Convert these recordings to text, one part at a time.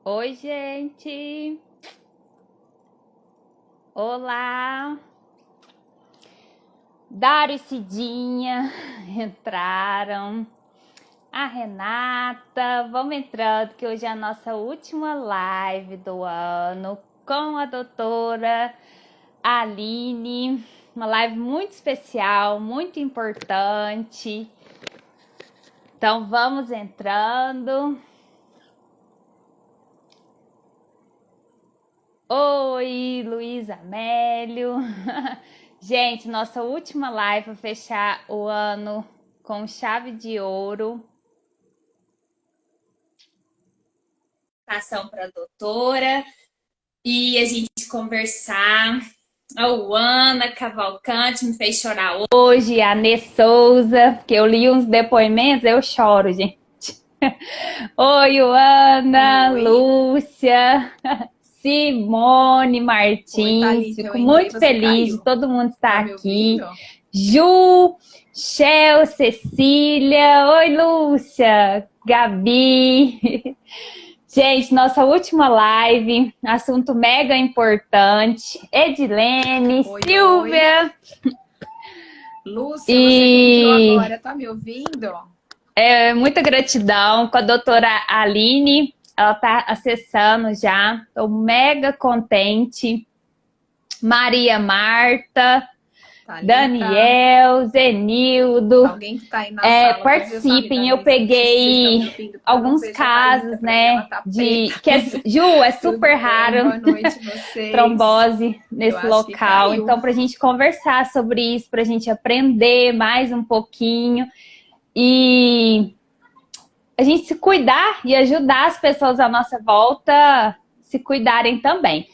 Oi, gente! Olá! Dário e Cidinha entraram. A Renata, vamos entrando, que hoje é a nossa última live do ano com a doutora Aline. Uma live muito especial, muito importante. Então, vamos entrando. Oi, Luiz Amélio. Gente, nossa última live para fechar o ano com chave de ouro. Ação para a doutora e a gente conversar. A Ana Cavalcante me fez chorar hoje, a Nê Souza, que eu li uns depoimentos, eu choro, gente. Oi, Ana, Oi. Lúcia, Simone Martins, Thalita, fico muito feliz de todo mundo estar aqui. Ju, Shel, Cecília, oi, Lúcia, Gabi. Gente, nossa última live, assunto mega importante. Edilene, Oi, Silvia. Oi. Lúcia, você entrou agora, tá me ouvindo? Muita gratidão com a doutora Aline. Ela tá acessando já. Estou mega contente. Maria Marta, Thalita. Daniel, Zenildo. Alguém que tá aí na sala. Participem, eu peguei alguns casos, né? Ju, é super raro. Boa noite, vocês. Trombose nesse local. Então, para a gente conversar sobre isso, para a gente aprender mais um pouquinho e a gente se cuidar e ajudar as pessoas à nossa volta a se cuidarem também.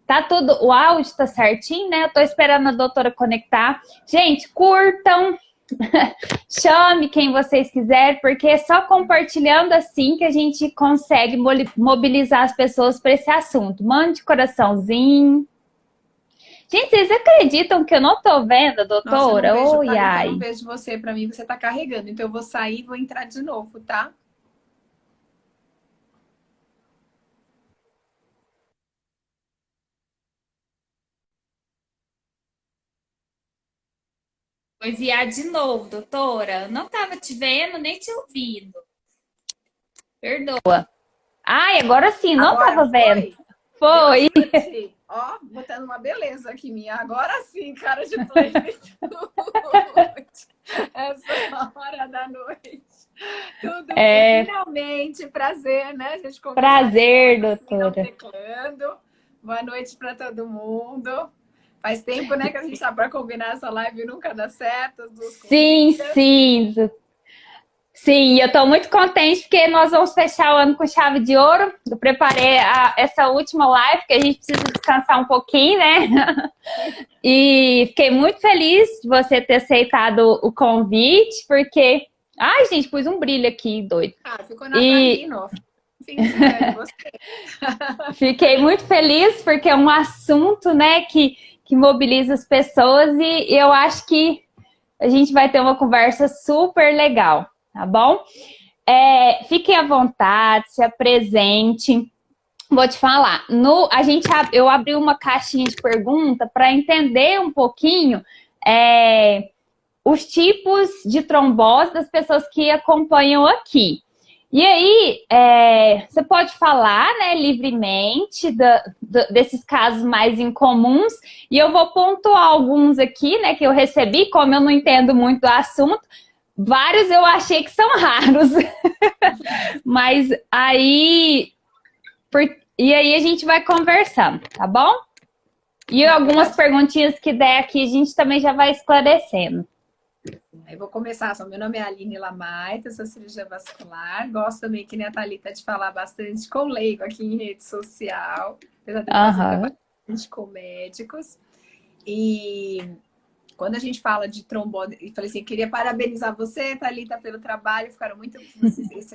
Tá tudo, o áudio tá certinho, né? Eu tô esperando a doutora conectar. Gente, curtam, chame quem vocês quiserem, porque é só compartilhando assim que a gente consegue mobilizar as pessoas para esse assunto. Mande coraçãozinho. Gente, vocês acreditam que eu não tô vendo a doutora? Nossa, Oi, ai. Eu não vejo você, para mim você tá carregando, então eu vou sair e vou entrar de novo, tá? Vou enviar de novo, doutora. Não tava te vendo, nem te ouvindo. Perdoa. Ai, agora sim, não Agora tava vendo. Foi. Ó, botando uma beleza aqui minha. Agora sim, cara de plenitude. Essa hora da noite. Tudo bem? Finalmente, prazer, né? A gente conversar. Prazer, doutora. Teclando. Boa noite para todo mundo. Faz tempo, né, que a gente tá para combinar essa live e nunca dá certo. Sim. Sim, eu estou muito contente porque nós vamos fechar o ano com chave de ouro. Eu preparei essa última live, que a gente precisa descansar um pouquinho, né? E fiquei muito feliz de você ter aceitado o convite, porque... Ai, gente, pus um brilho aqui, doido. Ficou natalino. Fiquei muito feliz porque é um assunto, né, que mobiliza as pessoas e eu acho que a gente vai ter uma conversa super legal. Tá bom? Fiquem à vontade, se apresente. Vou te falar, eu abri uma caixinha de pergunta para entender um pouquinho os tipos de trombose das pessoas que acompanham aqui. E aí, você pode falar, né, livremente desses casos mais incomuns, e eu vou pontuar alguns aqui, né, que eu recebi, como eu não entendo muito do assunto. Vários eu achei que são raros. Mas aí... E aí a gente vai conversando, tá bom? E algumas perguntinhas que der aqui, a gente também já vai esclarecendo. Eu vou começar. Meu nome é Aline Lamaita, sou cirurgiã vascular. Gosto também, que nem a Thalita, de falar bastante com leigo aqui em rede social. Apesar de fazer bastante com médicos. E... quando a gente fala de trombose, eu falei assim, queria parabenizar você, Thalita, pelo trabalho. Ficaram muito...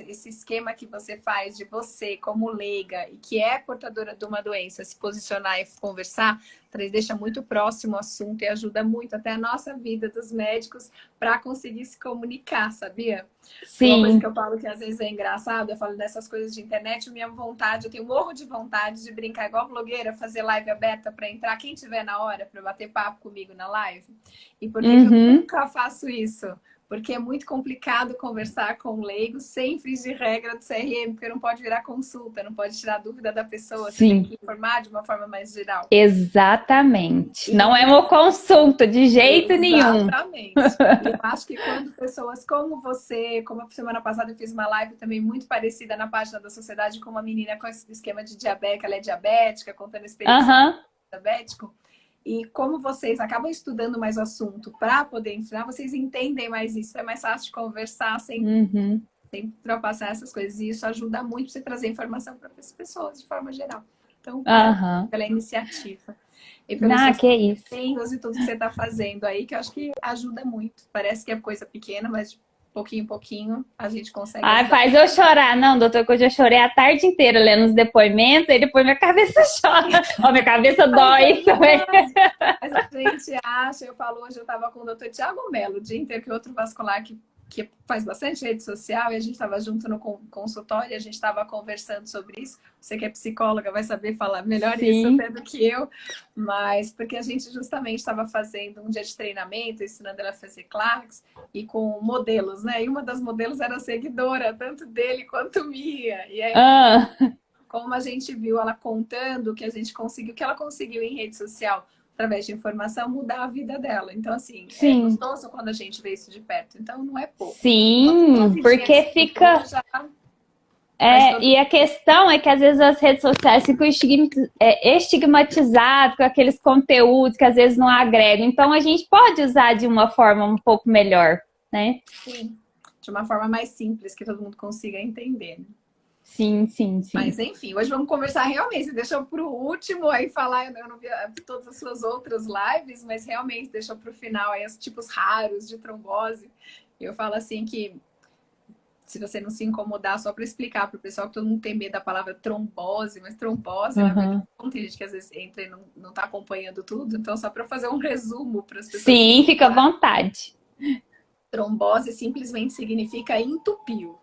esse esquema que você faz de você, como leiga, e que é portadora de uma doença, se posicionar e conversar, deixa muito próximo o assunto e ajuda muito até a nossa vida dos médicos para conseguir se comunicar, sabia? Uma coisa que Sim. eu falo que às vezes é engraçado, eu falo dessas coisas de internet, minha vontade, eu tenho morro de vontade de brincar igual blogueira, fazer live aberta para entrar quem tiver na hora para bater papo comigo na live. E por que que eu Uhum. nunca faço isso? Porque é muito complicado conversar com um leigo sem fingir regra do CRM, porque não pode virar consulta, não pode tirar dúvida da pessoa, você tem Sim. que informar de uma forma mais geral. Exatamente. Não é E uma consulta de jeito nenhum. exatamente. E eu acho que quando pessoas como você, como a semana passada eu fiz uma live também muito parecida na página da Sociedade com uma menina com esse esquema de diabetes, ela é diabética, contando a experiência Aham. diabético. E como vocês acabam estudando mais o assunto para poder ensinar, vocês entendem mais isso. É mais fácil de conversar Uhum. sem ultrapassar essas coisas. E isso ajuda muito para você trazer informação para as pessoas de forma geral. Então, parabéns Aham. pela iniciativa e pelos Ah, seus que isso. empenhos e tudo que você está fazendo aí, que eu acho que ajuda muito. Parece que é coisa pequena, mas de pouquinho em pouquinho a gente consegue Ai, ajudar. faz eu chorar. Não, doutor, que eu já chorei a tarde inteira lendo os depoimentos, e depois minha cabeça chora. Ó, minha cabeça Mas é dói também. verdade. Mas a gente acha, eu falo hoje, eu estava com o doutor Tiago Mello, o dia inteiro, que é outro vascular que faz bastante rede social, e a gente estava junto no consultório, e a gente estava conversando sobre isso. Você que é psicóloga vai saber falar melhor isso até Sim. do que eu, mas porque a gente justamente estava fazendo um dia de treinamento, ensinando ela a fazer claques, e com modelos, né? E uma das modelos era seguidora, tanto dele quanto minha. E aí, Ah, como a gente viu ela contando que a gente conseguiu, que ela conseguiu em rede social, através de informação, mudar a vida dela. Então, assim, é sim. gostoso quando a gente vê isso de perto. Então, não é pouco. Uma Sim, vidinha que porque você mudou fica. já faz É, todo. e a questão é que às vezes as redes sociais ficam estigmatizadas com aqueles conteúdos que às vezes não agregam. Então a gente pode usar de uma forma um pouco melhor, né? Sim, de uma forma mais simples, que todo mundo consiga entender. Né? Sim, sim, sim. Mas, enfim, hoje vamos conversar realmente. Você deixou para o último aí falar, eu não vi todas as suas outras lives, mas realmente deixou para o final aí os tipos raros de trombose. Eu falo assim que se você não se incomodar, só para explicar para o pessoal que todo mundo tem medo da palavra trombose, mas trombose, na verdade, Uhum. tem gente que às vezes entra e não está acompanhando tudo, então só para fazer um resumo para as pessoas se Sim, fica à situarem. vontade. Trombose simplesmente significa entupiu.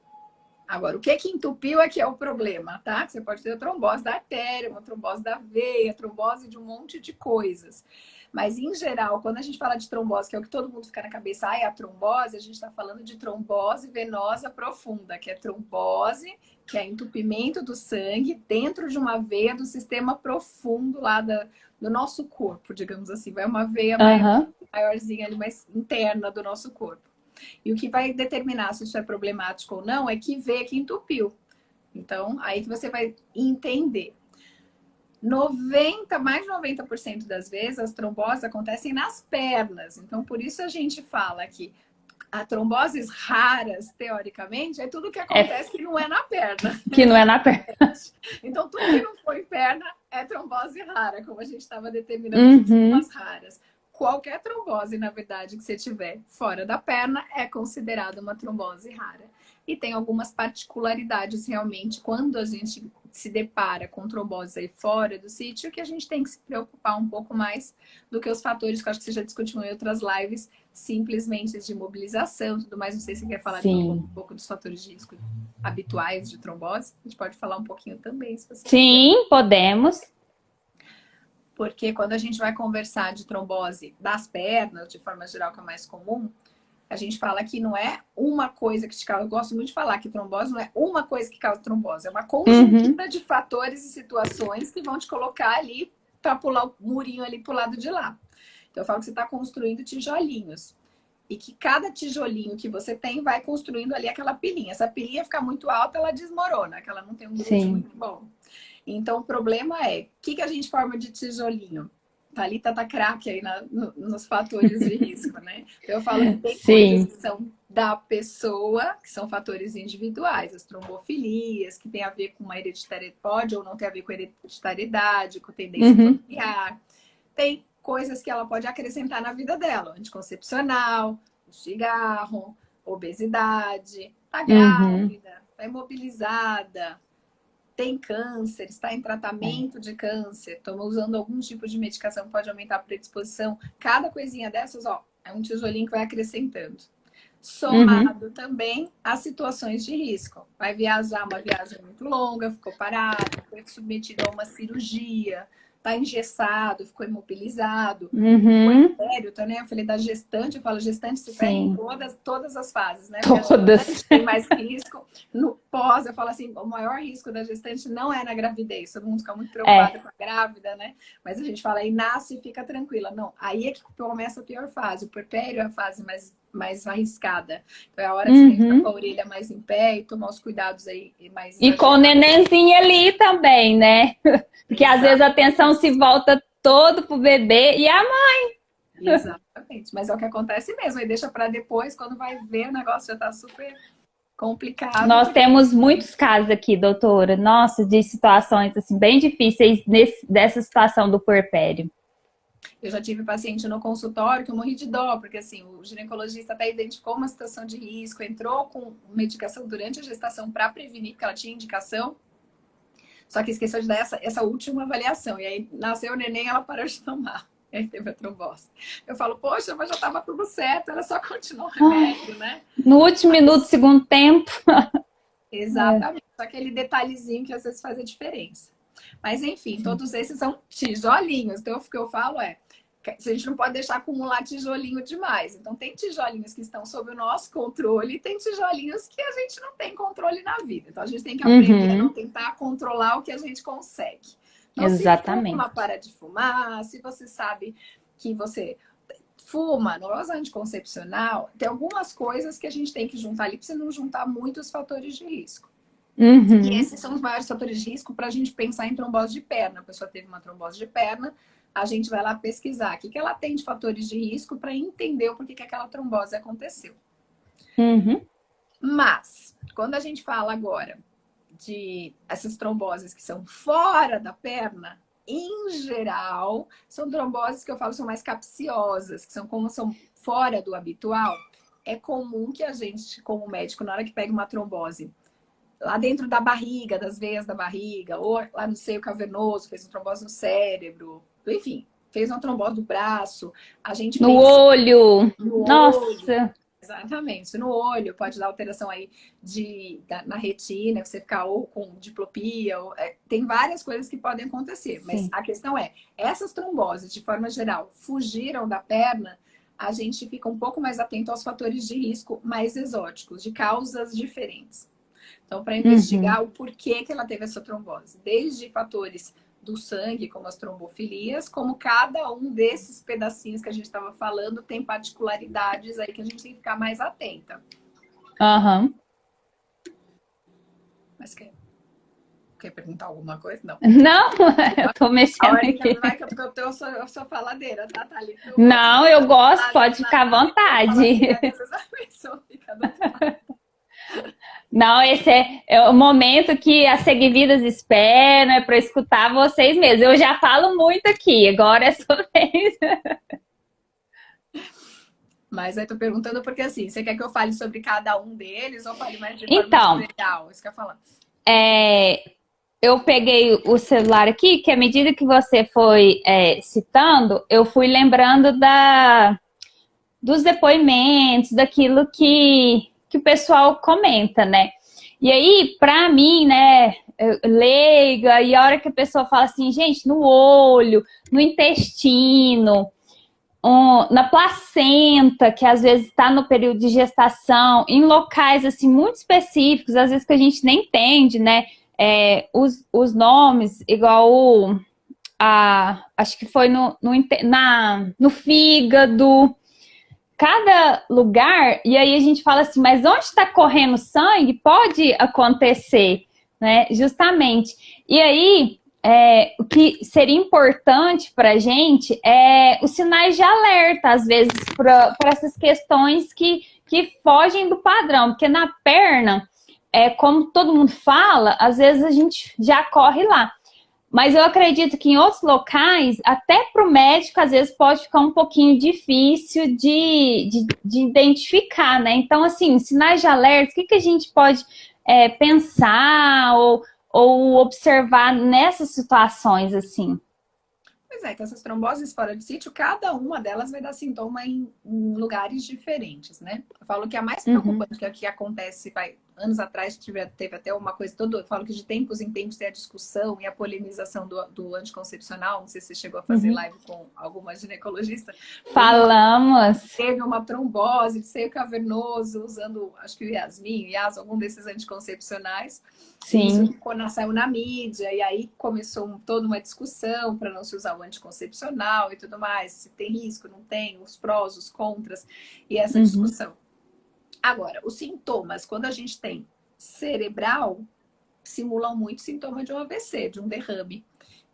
Agora, o que entupiu é que é o problema, tá? Você pode ter a trombose da artéria, uma trombose da veia, trombose de um monte de coisas. Mas, em geral, quando a gente fala de trombose, que é o que todo mundo fica na cabeça, é a trombose, a gente está falando de trombose venosa profunda, que é trombose, que é entupimento do sangue dentro de uma veia do sistema profundo lá do nosso corpo, digamos assim. Vai uma veia Uhum. maiorzinha ali, mais interna do nosso corpo. E o que vai determinar se isso é problemático ou não é que veia que entupiu. Então, aí que você vai entender. Mais de 90% das vezes as tromboses acontecem nas pernas. Então, por isso a gente fala que a tromboses raras, teoricamente, é tudo que É acontece que não é na perna. que não é na perna. Então, tudo que não for em perna é trombose rara, como a gente estava determinando que são Uhum. as raras. Qualquer trombose, na verdade, que você tiver fora da perna é considerada uma trombose rara. E tem algumas particularidades realmente quando a gente se depara com trombose aí fora do sítio, que a gente tem que se preocupar um pouco mais do que os fatores que eu acho que você já discutiu em outras lives, simplesmente de mobilização e tudo mais. Não sei se você quer falar um Sim. pouco dos fatores de risco habituais de trombose. A gente pode falar um pouquinho também, se você quiser. Sim, podemos. Porque quando a gente vai conversar de trombose das pernas, de forma geral, que é mais comum, a gente fala que não é uma coisa que te causa. Eu gosto muito de falar que trombose não é uma coisa que causa trombose, é uma Uhum. conjuntura de fatores e situações que vão te colocar ali para pular o murinho ali para o lado de lá. Então, eu falo que você está construindo tijolinhos. E que cada tijolinho que você tem vai construindo ali aquela pilinha. Essa pilinha ficar muito alta, ela desmorona, que ela não tem um grude Sim. muito bom. Então, o problema é, o que a gente forma de tijolinho? Thalita tá craque aí nos fatores de risco, né? Eu falo que tem coisas que Sim. são da pessoa, que são fatores individuais, as trombofilias, que tem a ver com uma hereditariedade, pode ou não ter a ver com hereditariedade, com tendência Uhum. familiar. Tem coisas que ela pode acrescentar na vida dela, anticoncepcional, cigarro, obesidade, tá Uhum. grávida, tá imobilizada, tem câncer, está em É. tratamento de câncer, toma usando algum tipo de medicação que pode aumentar a predisposição. Cada coisinha dessas, ó, é um tijolinho que vai acrescentando. somado também às situações de risco. Vai viajar uma viagem muito longa, ficou parado, foi submetido a uma cirurgia, está engessado, ficou imobilizado. O puerpério, né? Eu falei da gestante, eu falo gestante se pega em todas as fases, né? Porque todas. A gestante tem mais risco. No pós, eu falo assim, o maior risco da gestante não é na gravidez. Todo mundo fica muito preocupado com a grávida, né? Mas a gente fala aí, nasce e fica tranquila. Não, aí é que começa a pior fase. O puerpério é a fase mais arriscada. Então é a hora que você tem que ficar com a orelha mais em pé e tomar os cuidados aí mais exagerados. E com o nenenzinho ali também, né? Porque às vezes a atenção se volta todo pro bebê e a mãe. Exatamente. Mas é o que acontece mesmo. Aí deixa para depois, quando vai ver, o negócio já tá super complicado. Nós temos muitos casos aqui, doutora. Nossa, de situações assim, bem difíceis dessa situação do puerpério. Eu já tive paciente no consultório que eu morri de dó, porque assim, o ginecologista até identificou uma situação de risco, entrou com medicação durante a gestação para prevenir, porque ela tinha indicação, só que esqueceu de dar essa última avaliação. E aí nasceu o neném, ela parou de tomar. E aí teve a trombose. Eu falo, poxa, mas já estava tudo certo, era só continuar o remédio, né? No último minuto, segundo tempo. Exatamente. Só aquele detalhezinho que às vezes faz a diferença. Mas enfim, todos esses são tijolinhos. Então o que eu falo é, a gente não pode deixar acumular tijolinho demais. Então tem tijolinhos que estão sob o nosso controle e tem tijolinhos que a gente não tem controle na vida. Então a gente tem que aprender a não tentar controlar o que a gente consegue. Então, exatamente. Se fuma, para de fumar. Se você sabe que você fuma, no anticoncepcional, tem algumas coisas que a gente tem que juntar ali para você não juntar muitos fatores de risco. E esses são os maiores fatores de risco para a gente pensar em trombose de perna. A pessoa teve uma trombose de perna, a gente vai lá pesquisar o que ela tem de fatores de risco para entender o porquê que aquela trombose aconteceu. Mas, quando a gente fala agora de essas tromboses que são fora da perna, em geral, são tromboses que eu falo são mais capciosas, que são fora do habitual. É comum que a gente, como médico, na hora que pega uma trombose lá dentro da barriga, das veias da barriga, ou lá no seio cavernoso, fez uma trombose no cérebro, enfim, fez uma trombose do braço, a gente no olho. Nossa! Olho. Exatamente, no olho pode dar alteração aí na retina, você ficar ou com diplopia, tem várias coisas que podem acontecer, mas a questão é, essas tromboses, de forma geral, fugiram da perna, a gente fica um pouco mais atento aos fatores de risco mais exóticos, de causas diferentes. Então, para investigar o porquê que ela teve essa trombose. Desde fatores do sangue, como as trombofilias, como cada um desses pedacinhos que a gente estava falando tem particularidades aí que a gente tem que ficar mais atenta. Mas quer perguntar alguma coisa? Não. Não, eu tô mexendo aqui. Eu sou faladeira, tá, Thalita? Não, eu gosto, pode ficar à vontade. Não, esse é o momento que as seguividas esperam, é para escutar vocês mesmos. Eu já falo muito aqui, agora é sua vez. Mas aí tô perguntando porque assim, você quer que eu fale sobre cada um deles ou fale mais de forma geral? Isso que eu ia falar. Eu peguei o celular aqui, que à medida que você foi citando, eu fui lembrando dos depoimentos, daquilo que o pessoal comenta, né? E aí, pra mim, né, leiga, e a hora que a pessoa fala assim, gente, no olho, no intestino, na placenta, que às vezes está no período de gestação, em locais, assim, muito específicos, às vezes que a gente nem entende, né, os nomes, igual acho que foi no fígado, cada lugar, e aí a gente fala assim, mas onde está correndo sangue pode acontecer, né? Justamente. E aí, o que seria importante para a gente é os sinais de alerta, às vezes, para essas questões que fogem do padrão, porque na perna, como todo mundo fala, às vezes a gente já corre lá. Mas eu acredito que em outros locais, até para o médico, às vezes pode ficar um pouquinho difícil de identificar, né? Então, assim, sinais de alerta, o que a gente pode pensar ou observar nessas situações, assim? Pois é, que essas tromboses fora de sítio, cada uma delas vai dar sintoma em lugares diferentes, né? Eu falo que a mais Uhum, preocupante, que é o que acontece, anos atrás teve até uma coisa toda, eu falo que de tempos em tempos tem a discussão e a polemização do anticoncepcional, não sei se você chegou a fazer uhum. live com alguma ginecologista, teve uma Falamos. teve uma trombose de seio cavernoso, usando, acho que o Yasmin, algum desses anticoncepcionais. E isso Sim. saiu na mídia, e aí começou toda uma discussão para não se usar o anticoncepcional e tudo mais, se tem risco, não tem, os prós, os contras, e essa Uhum. discussão. Agora, os sintomas, quando a gente tem cerebral, simulam muito sintoma de um AVC, de um derrame.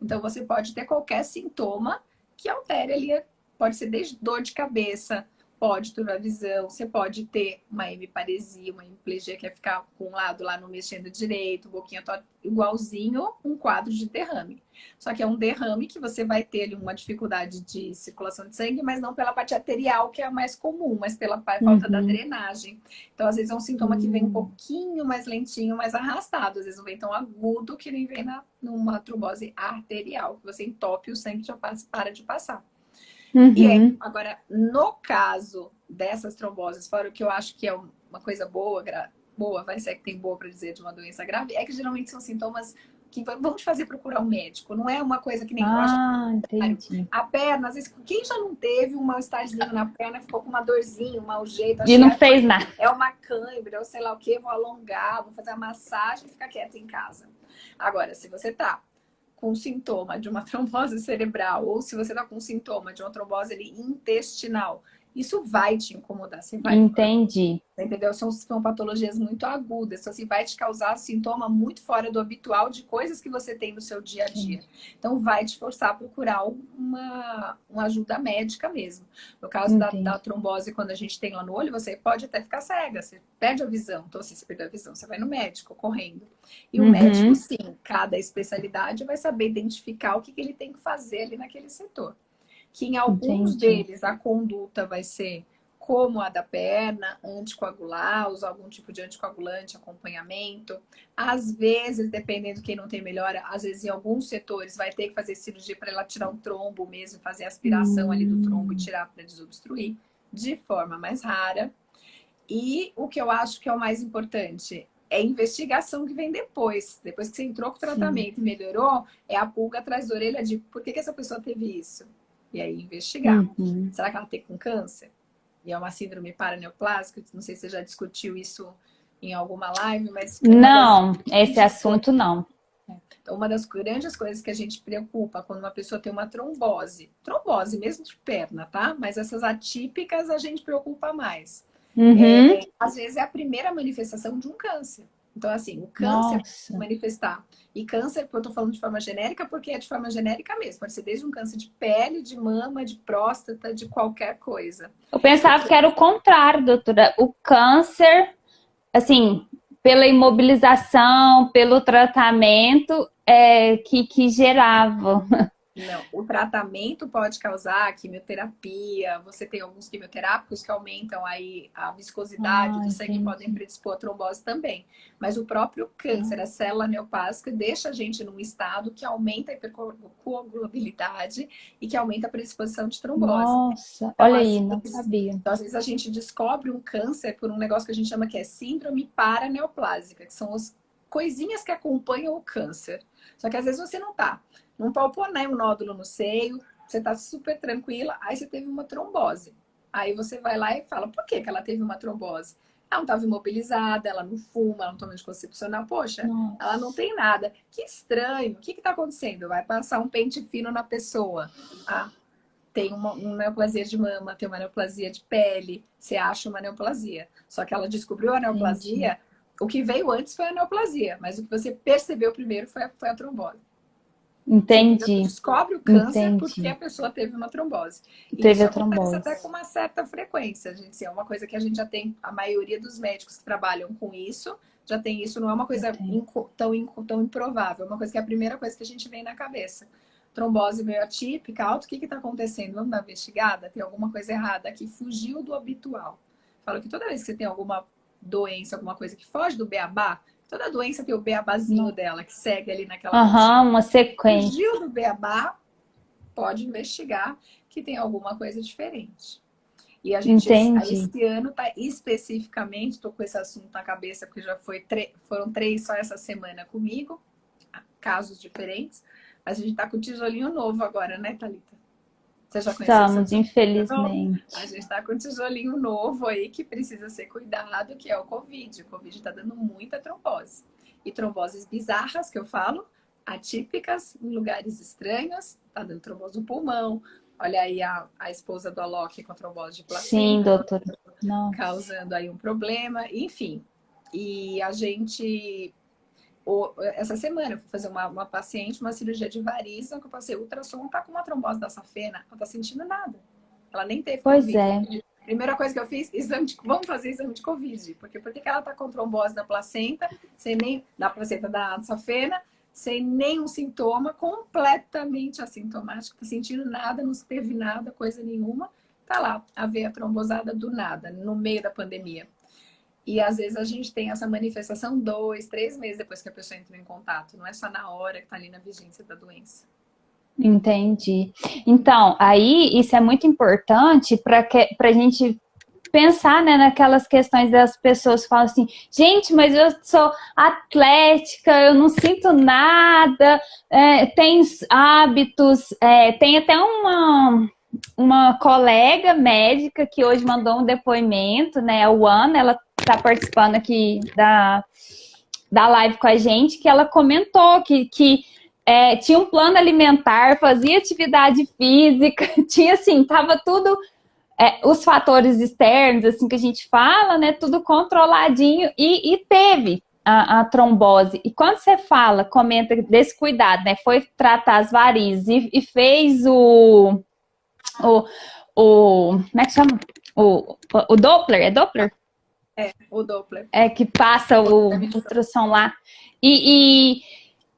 Então, você pode ter qualquer sintoma que altere ali, pode ser desde dor de cabeça, pode ter a visão, você pode ter uma hemiparesia, uma hemiplegia, que é ficar com um lado lá não mexendo direito, boquinha torta, igualzinho um quadro de derrame. Só que é um derrame que você vai ter ali uma dificuldade de circulação de sangue, mas não pela parte arterial, que é a mais comum, mas pela falta da Uhum. drenagem. Então, às vezes é um sintoma que vem um pouquinho mais lentinho, mais arrastado. Às vezes não vem tão agudo que nem vem numa trombose arterial, que você entope o sangue e já para de passar. E Uhum. agora, no caso dessas tromboses, fora o que eu acho que é uma coisa boa, vai ser que tem boa para dizer de uma doença grave, é que geralmente são sintomas que vão te fazer procurar um médico. Não é uma coisa que nem eu acho. Ah, entendi. A perna, às vezes, quem já não teve um mal-estarzinho na perna, ficou com uma dorzinha, um mau jeito, E acho que não fez nada. é uma cãibra, ou sei lá o que, vou alongar, vou fazer a massagem e ficar quieta em casa. Agora, se você tá com sintoma de uma trombose cerebral ou se você está com sintoma de uma trombose ali, intestinal, isso vai te incomodar, você vai procurar. Entendi. Entendeu? São patologias muito agudas, então assim, vai te causar sintoma muito fora do habitual de coisas que você tem no seu dia a dia. Entendi. Então vai te forçar a procurar uma ajuda médica mesmo. No caso da Entendi. trombose, quando a gente tem lá no olho, você pode até ficar cega, você perde a visão. Então, assim, você perdeu a visão, você vai no médico correndo. E o médico, Uhum. sim, cada especialidade vai saber identificar o que ele tem que fazer ali naquele setor. Que em alguns Entendi. deles a conduta vai ser como a da perna, anticoagular, usar algum tipo de anticoagulante, acompanhamento. Às vezes, dependendo de quem não tem melhora, às vezes em alguns setores vai ter que fazer cirurgia para ela tirar um trombo mesmo, fazer a aspiração ali do trombo e Hum, tirar para desobstruir, de forma mais rara. E o que eu acho que é o mais importante é a investigação que vem depois. Depois que você entrou com o sim. tratamento e melhorou, é a pulga atrás da orelha de por que essa pessoa teve isso? E aí investigar. Uhum. Será que ela tem com câncer? E é uma síndrome paraneoplásica, não sei se você já discutiu isso em alguma live, mas uma das Não, esse grandes coisas, assunto não. então, uma das grandes coisas que a gente preocupa quando uma pessoa tem uma trombose mesmo de perna, tá? Mas essas atípicas a gente preocupa mais. Uhum. Às vezes é a primeira manifestação de um câncer. Então, assim, o câncer Nossa. manifestar. E câncer, eu tô falando de forma genérica, porque é de forma genérica mesmo. Pode ser desde um câncer de pele, de mama, de próstata, de qualquer coisa. Eu pensava que era o contrário, doutora. O câncer, assim, pela imobilização, pelo tratamento, que gerava. Não, o tratamento pode causar quimioterapia, você tem alguns quimioterápicos que aumentam aí a viscosidade Ah, do sangue e podem entendi. predispor a trombose também. Mas o próprio câncer, a célula neoplásica, deixa a gente num estado que aumenta a hipercoagulabilidade e que aumenta a predisposição de trombose. Nossa, Então, olha às aí, não vezes, sabia. então, às vezes a gente descobre um câncer por um negócio que a gente chama que é síndrome paraneoplásica, que são as coisinhas que acompanham o câncer. Só que às vezes você não palpou nem um nódulo no seio, você tá super tranquila, aí você teve uma trombose. Aí você vai lá e fala, por que que ela teve uma trombose? Ela não estava imobilizada, ela não fuma, ela não toma anticoncepcional. Poxa, ela não Nossa. tem nada. Que estranho, o que está acontecendo? Vai passar um pente fino na pessoa. Ah, tem uma neoplasia de mama, tem uma neoplasia de pele, você acha uma neoplasia. Só que ela descobriu a Entendi. neoplasia, o que veio antes foi a neoplasia, mas o que você percebeu primeiro foi a trombose. Você entendeu? Você Entendi. descobre o câncer porque a Entendi. pessoa teve uma trombose. E Teve isso a acontece até trombose. com uma certa frequência, gente. Assim, é uma coisa que a gente já tem, a maioria dos médicos que trabalham com isso, já tem isso, não é uma Já coisa tem. tão improvável, é uma coisa que é a primeira coisa que a gente vem na cabeça. Trombose meio atípica, alto, o que está acontecendo? Vamos dar uma investigada? Tem alguma coisa errada que fugiu do habitual. Falo que toda vez que você tem alguma doença, alguma coisa que foge do beabá, toda doença tem o beabazinho Não. dela, que segue ali naquela rotina. Aham, uma sequência. Fugiu do beabá, pode investigar que tem alguma coisa diferente. E a gente, Entendi. esse ano tá especificamente, estou com esse assunto na cabeça, porque já foram 3 só essa semana comigo, casos diferentes, mas a gente está com um tijolinho novo agora, né, Thalita? Você já conheceu o seu Estamos, tijolinho novo? A infelizmente. gente está com um tijolinho novo aí que precisa ser cuidado, que é o Covid. O Covid está dando muita trombose. E tromboses bizarras, que eu falo, atípicas, em lugares estranhos, está dando trombose no pulmão. Olha aí a esposa do Alok com trombose de Sim, placenta, doutor. Nossa. causando aí um problema, enfim. E a gente essa semana eu fui fazer uma paciente, uma cirurgia de variz, que eu passei ultrassom, tá com uma trombose da safena, não tá sentindo nada. Ela nem teve Pois Covid. é. Primeira coisa que eu fiz, vamos fazer exame de Covid. Porque por que ela tá com trombose da placenta, sem nem da placenta da safena, sem nenhum sintoma, completamente assintomática, tá sentindo nada, não teve nada, coisa nenhuma. Tá lá, a veia trombosada do nada, no meio da pandemia. E às vezes a gente tem essa manifestação 2, 3 meses depois que a pessoa entrou em contato. Não é só na hora que está ali na vigência da doença. Entendi. Então, aí isso é muito importante para a gente pensar, né, naquelas questões das pessoas que falam assim, gente, mas eu sou atlética, eu não sinto nada, tem hábitos, tem até uma colega médica que hoje mandou um depoimento, né, a Ana, ela está participando aqui da live com a gente, que ela comentou que tinha um plano alimentar, fazia atividade física, tinha assim, tava tudo, os fatores externos, assim, que a gente fala, né, tudo controladinho, e teve a trombose. E quando você fala, comenta desse cuidado, né, foi tratar as varizes e fez como é que chama? O Doppler, é Doppler? O Doppler. Que passa o ultrassom lá. E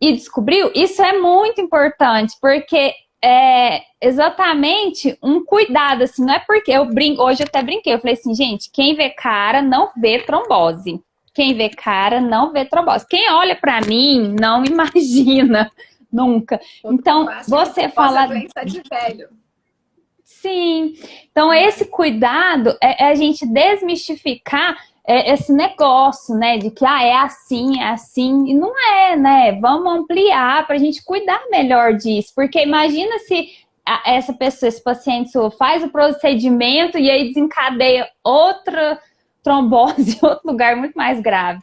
descobriu, isso é muito importante, porque é exatamente um cuidado, assim, não é porque hoje eu até brinquei, eu falei assim, gente, quem vê cara não vê trombose. Quem vê cara não vê trombose. Quem olha para mim não imagina nunca. Então, você fala doença de velho. Sim, então esse cuidado é a gente desmistificar esse negócio, né, de que é assim, e não é, né, vamos ampliar para a gente cuidar melhor disso, porque imagina se essa pessoa, esse paciente faz o procedimento e aí desencadeia outra trombose em outro lugar muito mais grave.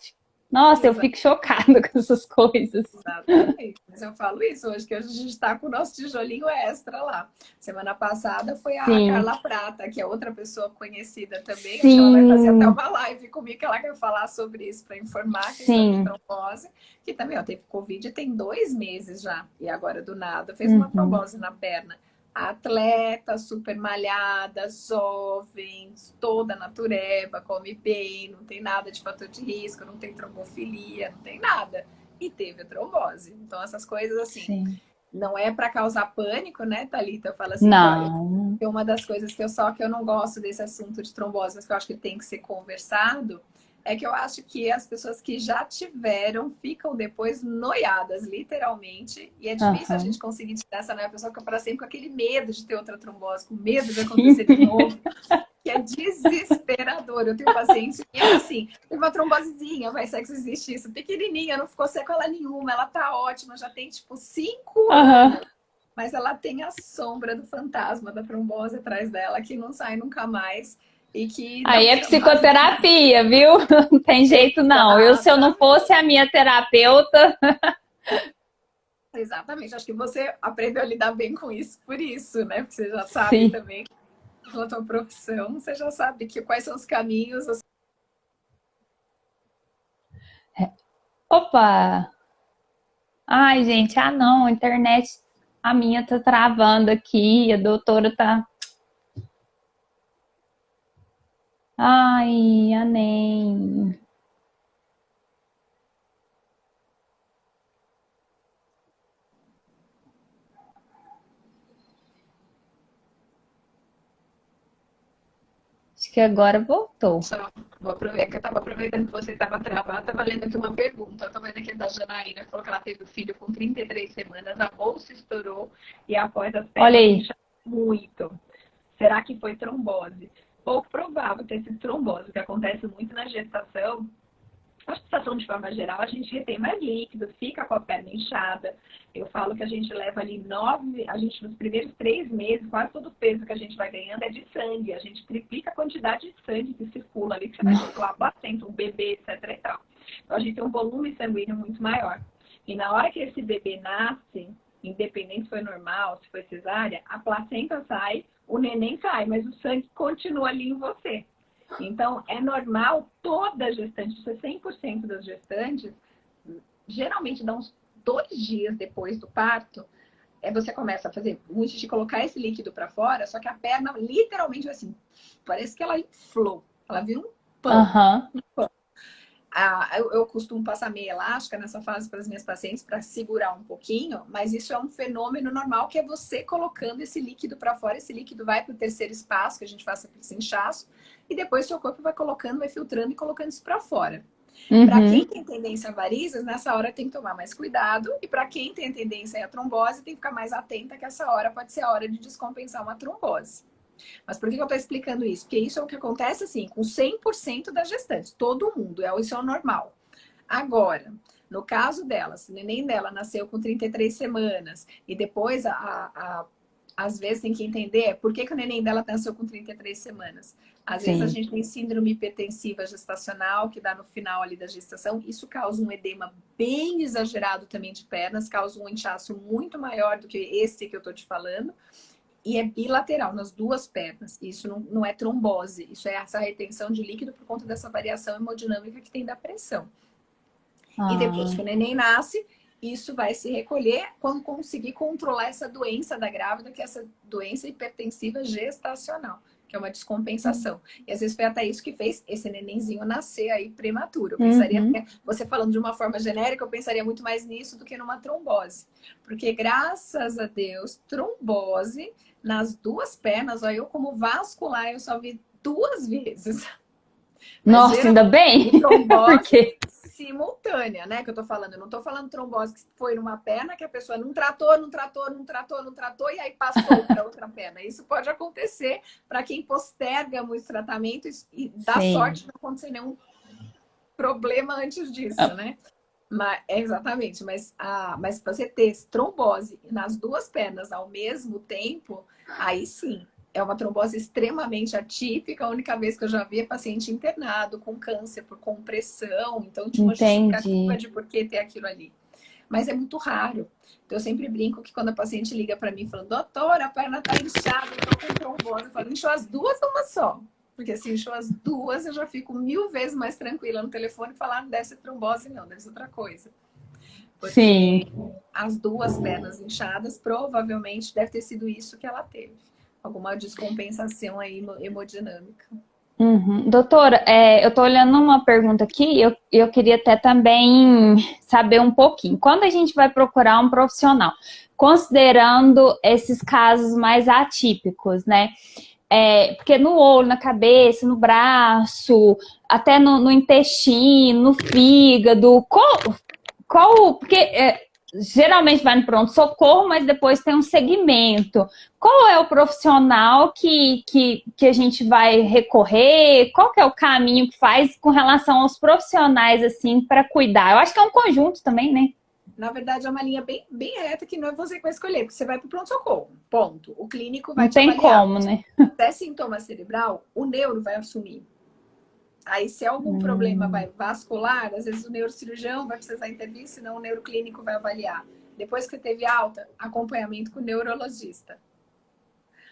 Nossa, eu fico chocada com essas coisas. Exatamente. Mas eu falo isso hoje, que hoje a gente está com o nosso tijolinho extra lá. Semana passada foi a Carla Prata, que é outra pessoa conhecida também. Acho que ela vai fazer até uma live comigo, que ela quer falar sobre isso, para informar a questão de trombose. Que também teve Covid tem 2 meses já. E agora, do nada, fez uma trombose na perna. Atleta, super malhada, jovem, toda natureba, come bem, não tem nada de fator de risco, não tem trombofilia, não tem nada. E teve a trombose. Então, essas coisas assim, não é para causar pânico, né, Thalita? Eu falo assim, não. Que uma das coisas que eu não gosto desse assunto de trombose, mas que eu acho que tem que ser conversado, é que eu acho que as pessoas que já tiveram ficam depois noiadas, literalmente. E é difícil a gente conseguir tirar essa noia. A pessoa fica para sempre com aquele medo de ter outra trombose, com medo de acontecer de novo. Que é desesperador. Eu tenho um paciente que é assim, teve uma trombosezinha, vai sexo existe isso, pequenininha, não ficou sequela nenhuma, ela tá ótima, já tem tipo 5 anos. Mas ela tem a sombra do fantasma da trombose atrás dela, que não sai nunca mais. E que aí é psicoterapia, viu? Não tem jeito não. Se eu não fosse a minha terapeuta... Exatamente. Acho que você aprendeu a lidar bem com isso por isso, né? Porque você já sabe também, pela tua profissão, você já sabe quais são os caminhos. Opa! Ai, gente, não, a internet, a minha tá travando aqui, a doutora tá... Ai, nem. Acho que agora voltou. Vou aproveitar que eu estava aproveitando que você estava travada, estava lendo aqui uma pergunta. Estou vendo aqui da Janaína, falou que ela teve o filho com 33 semanas, a bolsa estourou e após as Olha pernas aí. incharam muito. Será que foi trombose? Pouco provável ter sido trombose, o que acontece muito na gestação. A gestação, de forma geral, a gente retém mais líquido, fica com a perna inchada. Eu falo que a gente leva ali nos primeiros 3 meses, quase todo o peso que a gente vai ganhando é de sangue. A gente triplica a quantidade de sangue que circula ali, que você vai circular a placenta, um bebê, etc. e tal. Então, a gente tem um volume sanguíneo muito maior. E na hora que esse bebê nasce, independente se foi normal, se foi cesárea, a placenta sai, o neném sai, mas o sangue continua ali em você. Então, é normal toda gestante, isso é 100% das gestantes, geralmente dá uns 2 dias depois do parto, você começa a fazer muito de colocar esse líquido para fora, só que a perna literalmente assim, parece que ela inflou, ela viu um pão. Uhum. Eu costumo passar meia elástica nessa fase para as minhas pacientes para segurar um pouquinho, mas isso é um fenômeno normal que é você colocando esse líquido para fora. Esse líquido vai para o terceiro espaço, que a gente faça esse inchaço, e depois seu corpo vai colocando, vai filtrando e colocando isso para fora. Para quem tem tendência a varizes, nessa hora tem que tomar mais cuidado, e para quem tem tendência a trombose, tem que ficar mais atenta que essa hora pode ser a hora de descompensar uma trombose. Mas por que eu estou explicando isso? Porque isso é o que acontece assim, com 100% das gestantes, todo mundo, isso é o normal. Agora, no caso dela, se o neném dela nasceu com 33 semanas e depois, às vezes, tem que entender por que o neném dela nasceu com 33 semanas. Às vezes a gente tem síndrome hipertensiva gestacional, que dá no final ali da gestação. Isso causa um edema bem exagerado também de pernas, causa um inchaço muito maior do que esse que eu estou te falando. E é bilateral, nas duas pernas. Isso não é trombose, isso é essa retenção de líquido por conta dessa variação hemodinâmica que tem da pressão. E depois que o neném nasce, isso vai se recolher quando conseguir controlar essa doença da grávida, que é essa doença hipertensiva gestacional, que é uma descompensação. E às vezes foi até isso que fez esse nenenzinho nascer aí prematuro. Eu pensaria, você falando de uma forma genérica, eu pensaria muito mais nisso do que numa trombose. Porque graças a Deus, trombose nas duas pernas, ó, eu como vascular, eu só vi 2 vezes. Nossa, ainda bem? Trombose simultânea, né? Que eu tô falando. Eu não tô falando trombose que foi numa perna que a pessoa não tratou, e aí passou para outra perna. Isso pode acontecer para quem posterga muito tratamento e dá sorte de não acontecer nenhum problema antes disso, né? Exatamente, mas você ter trombose nas duas pernas ao mesmo tempo, aí sim, é uma trombose extremamente atípica. A única vez que eu já vi é paciente internado com câncer por compressão, então tinha uma justificativa de por que ter aquilo ali. Mas é muito raro. Então eu sempre brinco que quando a paciente liga para mim falando, doutora, a perna tá inchada, eu tô com trombose, eu falo, inchou as duas ou uma só? Porque se inchou as duas, eu já fico 1000 vezes mais tranquila no telefone e falar, não deve ser trombose não, deve ser outra coisa. Porque as duas pernas inchadas, provavelmente deve ter sido isso que ela teve. Alguma descompensação aí hemodinâmica. Doutora, eu tô olhando uma pergunta aqui, eu queria até também saber um pouquinho. Quando a gente vai procurar um profissional, considerando esses casos mais atípicos, né? Porque no olho, na cabeça, no braço, até no intestino, no fígado, porque geralmente vai no pronto-socorro, mas depois tem um segmento. Qual é o profissional que a gente vai recorrer? Qual que é o caminho que faz com relação aos profissionais, assim, para cuidar? Eu acho que é um conjunto também, né? Na verdade, é uma linha bem, bem reta que não é você que vai escolher, porque você vai para o pronto-socorro, ponto. O clínico vai te avaliar. Não tem como, né? Se é sintoma cerebral, o neuro vai assumir. Aí, se é algum problema vascular, às vezes o neurocirurgião vai precisar intervir, senão o neuroclínico vai avaliar. Depois que teve alta, acompanhamento com o neurologista.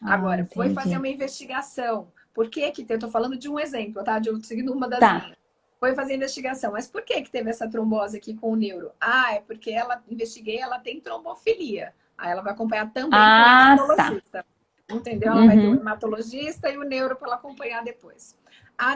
Agora, foi fazer uma investigação. Por que que eu tô falando de um exemplo, tá? Eu tô seguindo uma das linhas. Foi fazer investigação. Mas por que teve essa trombose aqui com o neuro? É porque ela tem trombofilia. Aí ela vai acompanhar também com o hematologista. Entendeu? Ela vai ter o hematologista e o neuro para ela acompanhar depois.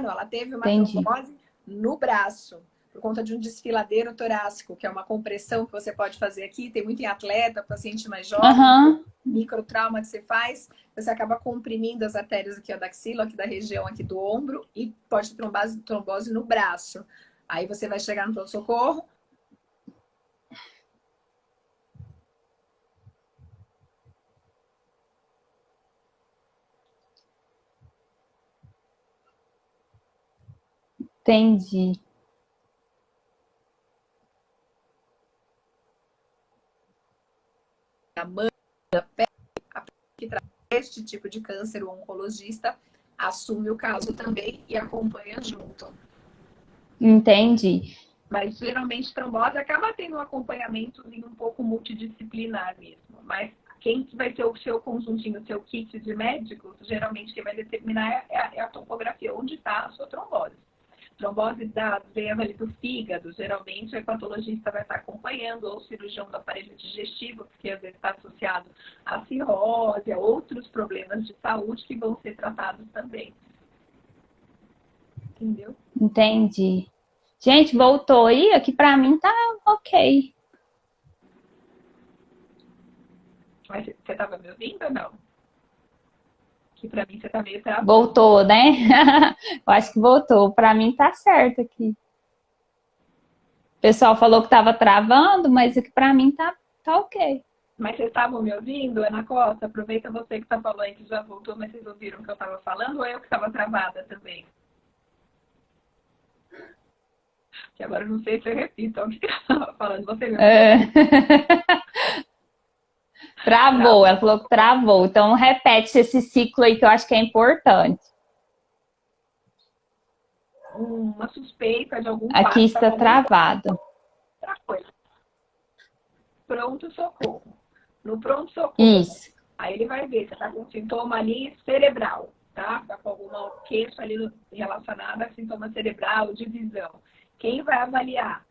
Não, ela teve uma trombose no braço, por conta de um desfiladeiro torácico, que é uma compressão que você pode fazer aqui. Tem muito em atleta, paciente mais jovem. microtrauma que você faz, você acaba comprimindo as artérias aqui ó, da axila, aqui da região aqui do ombro, e pode ter trombose no braço. Aí você vai chegar no pronto-socorro. Entendi. A mãe, a pele, que traz este tipo de câncer, o oncologista assume o caso também e acompanha junto. Entendi. Mas geralmente trombose acaba tendo um acompanhamento um pouco multidisciplinar mesmo. Mas quem vai ter o seu conjuntinho, o seu kit de médicos, geralmente quem vai determinar é a topografia, onde está a sua trombose. Trombose das veias ali do fígado, geralmente o hepatologista vai estar acompanhando, ou o cirurgião do aparelho digestivo, porque às vezes está associado a cirrose, a outros problemas de saúde que vão ser tratados também. Entendeu? Entendi. Gente, voltou aí? Aqui pra mim tá ok. Mas você estava me ouvindo ou não? Que pra mim você tá meio travado. Voltou, né? Eu acho que voltou. Pra mim tá certo aqui. O pessoal falou que tava travando, mas aqui pra mim tá ok. Mas vocês estavam me ouvindo, Ana Costa? Aproveita você que tá falando aí que já voltou, mas vocês ouviram o que eu tava falando ou eu que tava travada também? Que agora eu não sei se eu repito o que eu tava falando. Você me ouviu? Travou, ela falou que travou. Então repete esse ciclo aí que eu acho que é importante. Uma suspeita de algum Aqui está travado. Outra coisa. Pronto-socorro. No pronto-socorro. Isso. Aí ele vai ver se está com sintoma ali cerebral, tá? Está com alguma queixa ali relacionada a sintoma cerebral, de visão. Quem vai avaliar?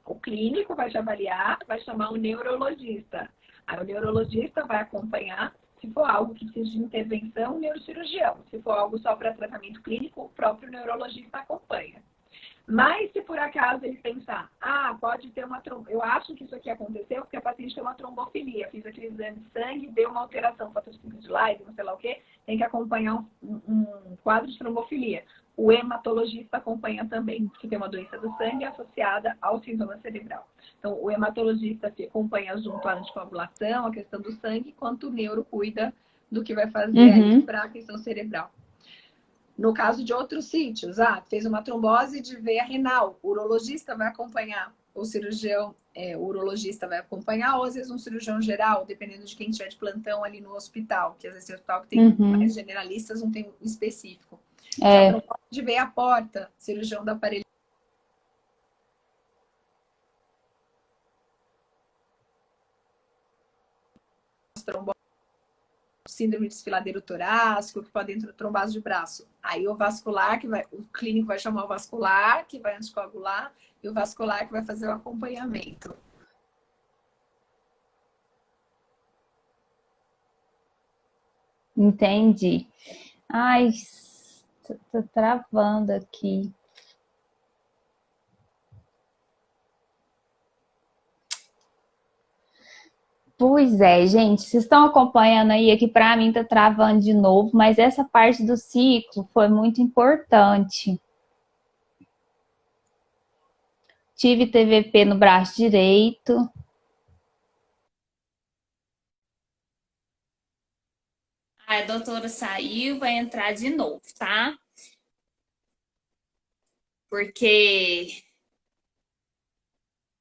O clínico vai te avaliar, vai chamar um neurologista. Aí o neurologista vai acompanhar, se for algo que precisa de intervenção, o neurocirurgião. Se for algo só para tratamento clínico, o próprio neurologista acompanha. Mas se por acaso ele pensar, pode ter uma eu acho que isso aqui aconteceu porque a paciente tem uma trombofilia, fiz aquele exame de sangue, deu uma alteração, fatorcíclico de Leiden, não sei lá o quê, tem que acompanhar um quadro de trombofilia. O hematologista acompanha também, porque tem uma doença do sangue associada ao sintoma cerebral. Então, o hematologista acompanha junto à anticoagulação, a questão do sangue, enquanto o neuro cuida do que vai fazer aí para a questão cerebral. No caso de outros sítios, fez uma trombose de veia renal, o urologista vai acompanhar, o cirurgião, o urologista vai acompanhar, ou às vezes um cirurgião geral, dependendo de quem estiver de plantão ali no hospital, que às vezes tem hospital que tem mais generalistas, não tem um específico. A trombose de veia porta, cirurgião do aparelho. Síndrome de desfiladeiro torácico, que pode entrar trombose de braço. Aí o vascular, o clínico vai chamar o vascular, que vai anticoagular, e o vascular que vai fazer o acompanhamento. Entendi. Ai, tô travando aqui. Pois é, gente, vocês estão acompanhando aí, aqui para mim tá travando de novo, mas essa parte do ciclo foi muito importante. Tive TVP no braço direito. A doutora saiu, vai entrar de novo, tá? Porque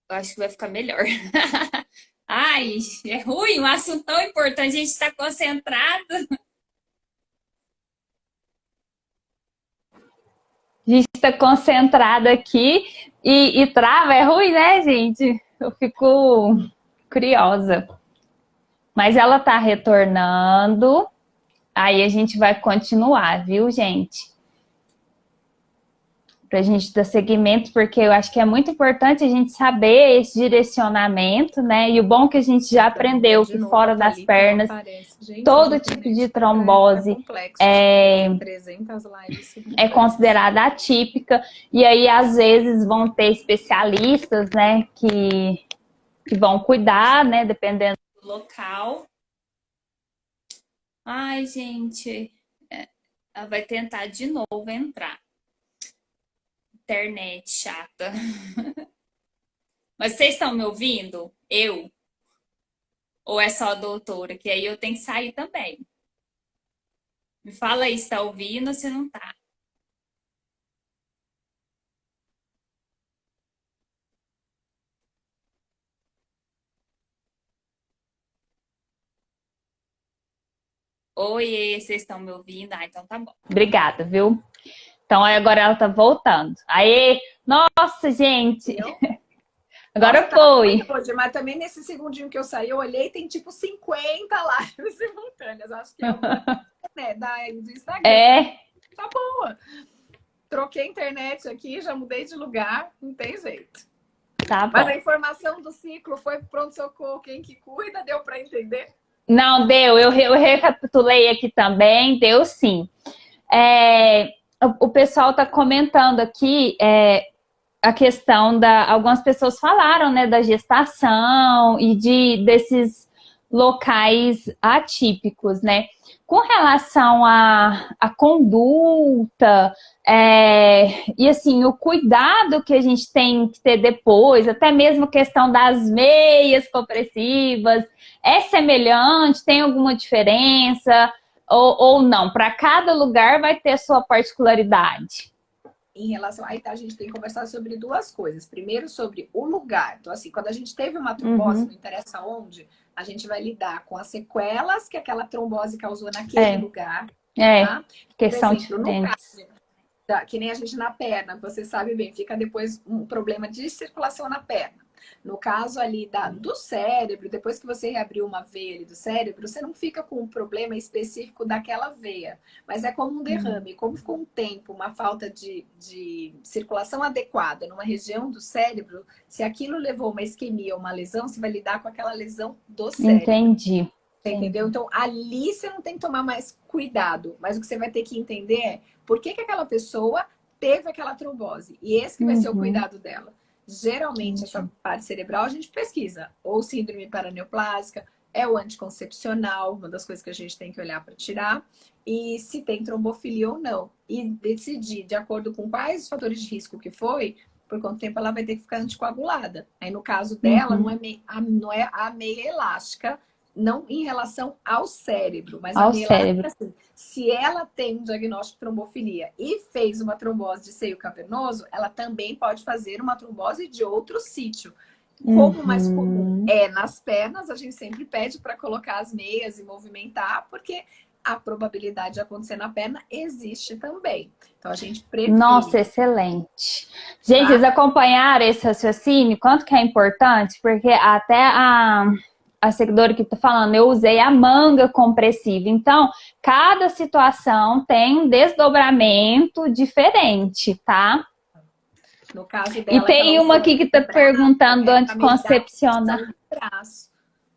eu acho que vai ficar melhor. Ai, é ruim, um assunto tão importante, a gente está concentrado. A gente está concentrado aqui e trava, é ruim, né, gente? Eu fico curiosa. Mas ela está retornando, aí a gente vai continuar, viu, gente? Para a gente dar seguimento, porque eu acho que é muito importante a gente saber esse direcionamento, né? E o bom é que a gente já aprendeu que fora das pernas, todo tipo de trombose é considerada atípica. E aí, às vezes, vão ter especialistas, né, que vão cuidar, né, dependendo do local. Ai, gente, ela vai tentar de novo entrar. Internet chata. Mas vocês estão me ouvindo? Eu? Ou é só a doutora? Que aí eu tenho que sair também. Me fala aí se tá ouvindo ou se não tá. Oi, vocês estão me ouvindo? Ah, então tá bom. Obrigada, viu? Então agora ela tá voltando. Aê! Nossa, gente! Agora Nossa, tá foi. muito bom, mas também nesse segundinho que eu saí, eu olhei, tem tipo 50 lives simultâneas. Acho que é uma, né, do Instagram. É, Tá boa. Troquei a internet aqui, já mudei de lugar, não tem jeito. tá Mas bom. a informação do ciclo foi pro pronto-socorro, quem que cuida, deu para entender? Não, deu. Eu recapitulei aqui também, deu sim. O pessoal tá comentando aqui a questão da... Algumas pessoas falaram, né, da gestação e desses locais atípicos, né? Com relação à conduta, e assim, o cuidado que a gente tem que ter depois, até mesmo a questão das meias compressivas, é semelhante? Tem alguma diferença? Ou não? Para cada lugar vai ter sua particularidade. Em relação aí, tá, a gente tem que conversar sobre duas coisas. Primeiro, sobre o lugar. Então, assim, quando a gente teve uma trombose, não interessa onde, a gente vai lidar com as sequelas que aquela trombose causou naquele lugar. Tá? Que Por são exemplo, no diferentes. caso, que nem a gente na perna, você sabe bem, fica depois um problema de circulação na perna. No caso ali do cérebro, depois que você reabriu uma veia ali do cérebro, você não fica com um problema específico daquela veia, mas é como um derrame. Como ficou um tempo, uma falta de circulação adequada numa região do cérebro, se aquilo levou uma isquemia ou uma lesão, você vai lidar com aquela lesão do cérebro. Entendi. Entendeu? Então, ali você não tem que tomar mais cuidado. Mas o que você vai ter que entender é por que aquela pessoa teve aquela trombose. E esse que vai ser o cuidado dela. Geralmente, essa parte cerebral a gente pesquisa. Ou síndrome paraneoplásica, é o anticoncepcional, uma das coisas que a gente tem que olhar para tirar. E se tem trombofilia ou não. E decidir, de acordo com quais os fatores de risco que foi, por quanto tempo ela vai ter que ficar anticoagulada. Aí, no caso dela, não é a meia elástica, não em relação ao cérebro, mas ao cérebro. Assim, se ela tem um diagnóstico de trombofilia e fez uma trombose de seio cavernoso, ela também pode fazer uma trombose de outro sítio. Como mais comum é nas pernas, a gente sempre pede para colocar as meias e movimentar, porque a probabilidade de acontecer na perna existe também. Então a gente prefere. Nossa, excelente. Gente, vocês acompanharam esse raciocínio? Quanto que é importante? Porque até a seguidora que tá falando, eu usei a manga compressiva. Então, cada situação tem um desdobramento diferente, tá? No caso dela, e tem uma aqui que tá perguntando anticoncepcional.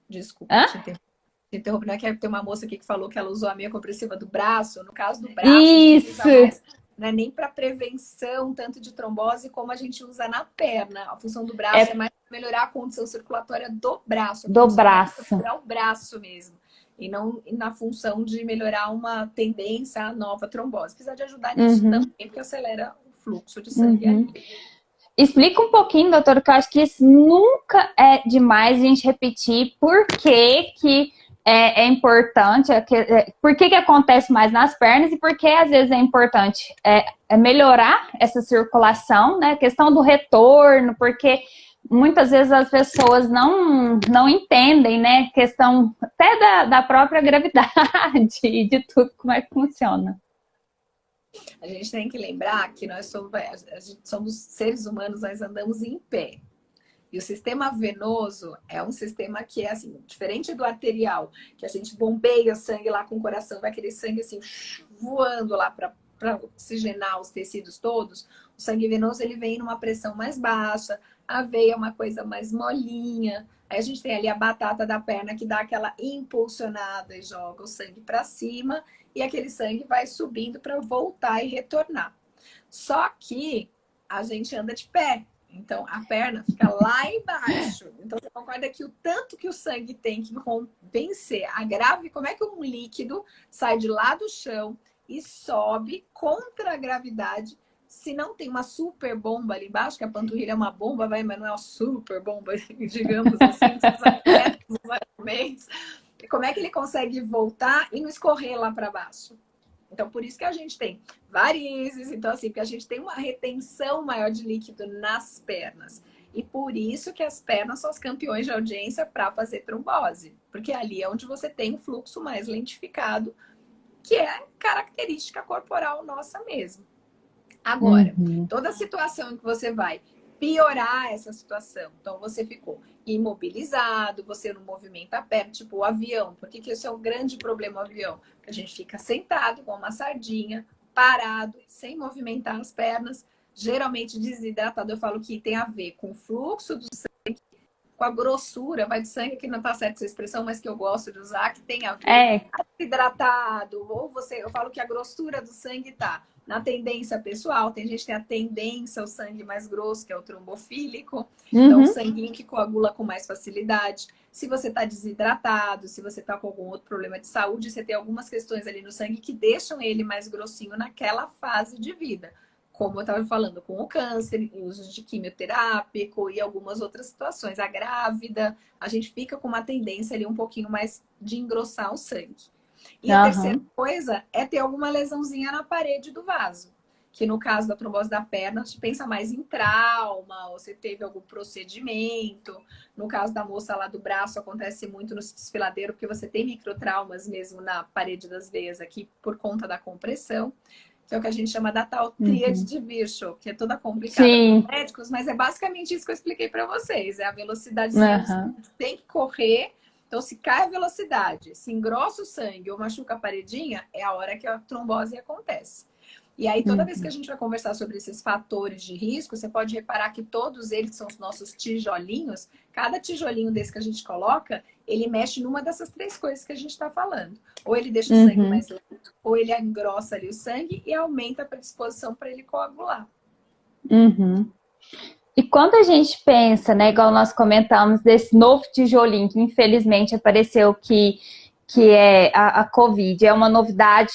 Desculpa, te interromper. Não é que tem uma moça aqui que falou que ela usou a meia compressiva do braço. No caso do braço, isso. Não é nem para prevenção tanto de trombose como a gente usa na perna. A função do braço é mais melhorar a condição circulatória do braço. Do braço. Melhorar o braço mesmo. E não na função de melhorar uma tendência à nova trombose. Precisa de ajudar nisso também, porque acelera o fluxo de sangue ali. Explica um pouquinho, doutor, que eu acho que isso nunca é demais a gente repetir por que é importante, por que acontece mais nas pernas e por que às vezes é importante melhorar essa circulação, né? A questão do retorno, porque muitas vezes as pessoas não entendem, né? Questão até da própria gravidade e de tudo, como é que funciona. A gente tem que lembrar que nós somos seres humanos, nós andamos em pé. E o sistema venoso é um sistema que é assim, diferente do arterial, que a gente bombeia sangue lá com o coração, vai aquele sangue assim voando lá para oxigenar os tecidos todos. O sangue venoso ele vem numa pressão mais baixa, a veia é uma coisa mais molinha. Aí a gente tem ali a batata da perna que dá aquela impulsionada e joga o sangue para cima e aquele sangue vai subindo para voltar e retornar. Só que a gente anda de pé. Então, a perna fica lá embaixo. Então, você concorda que o tanto que o sangue tem que vencer a grave, como é que um líquido sai de lá do chão e sobe contra a gravidade, se não tem uma super bomba ali embaixo, que a panturrilha é uma bomba, vai, mas não é uma super bomba, digamos assim, os argumentos. Como é que ele consegue voltar e não escorrer lá para baixo? Então, por isso que a gente tem varizes, então assim, porque a gente tem uma retenção maior de líquido nas pernas. E por isso que as pernas são os campeões de audiência para fazer trombose. Porque ali é onde você tem um fluxo mais lentificado, que é característica corporal nossa mesmo. Agora, toda situação em que você vai piorar essa situação, então você ficou imobilizado, você não movimenta a perna, tipo o avião. Por que esse é um grande problema, o avião? Porque a gente fica sentado com uma sardinha, parado, sem movimentar as pernas, geralmente desidratado. Eu falo que tem a ver com o fluxo do sangue, com a grossura, vai do sangue, que não está certa essa expressão, mas que eu gosto de usar, que tem a ver com desidratado, ou eu falo que a grossura do sangue tá na tendência pessoal, tem gente que tem a tendência ao sangue mais grosso, que é o trombofílico, então o sanguinho que coagula com mais facilidade. Se você está desidratado, se você está com algum outro problema de saúde, você tem algumas questões ali no sangue que deixam ele mais grossinho naquela fase de vida. Como eu estava falando, com o câncer, uso de quimioterápico e algumas outras situações. A grávida, a gente fica com uma tendência ali um pouquinho mais de engrossar o sangue. E a terceira coisa é ter alguma lesãozinha na parede do vaso. Que no caso da trombose da perna, a gente pensa mais em trauma, ou você teve algum procedimento. No caso da moça lá do braço, acontece muito no desfiladeiro, porque você tem microtraumas mesmo na parede das veias aqui, por conta da compressão. Que é o que a gente chama da tal tríade de Virchow, que é toda complicada para os médicos, mas é basicamente isso que eu expliquei para vocês. É a velocidade tem que correr. Então, se cai a velocidade, se engrossa o sangue ou machuca a paredinha, é a hora que a trombose acontece. E aí, toda vez que a gente vai conversar sobre esses fatores de risco, você pode reparar que todos eles são os nossos tijolinhos. Cada tijolinho desse que a gente coloca, ele mexe numa dessas três coisas que a gente está falando. Ou ele deixa o sangue mais lento, ou ele engrossa ali o sangue e aumenta a predisposição para ele coagular. E quando a gente pensa, né, igual nós comentamos, desse novo tijolinho, que infelizmente apareceu que é a Covid, é uma novidade,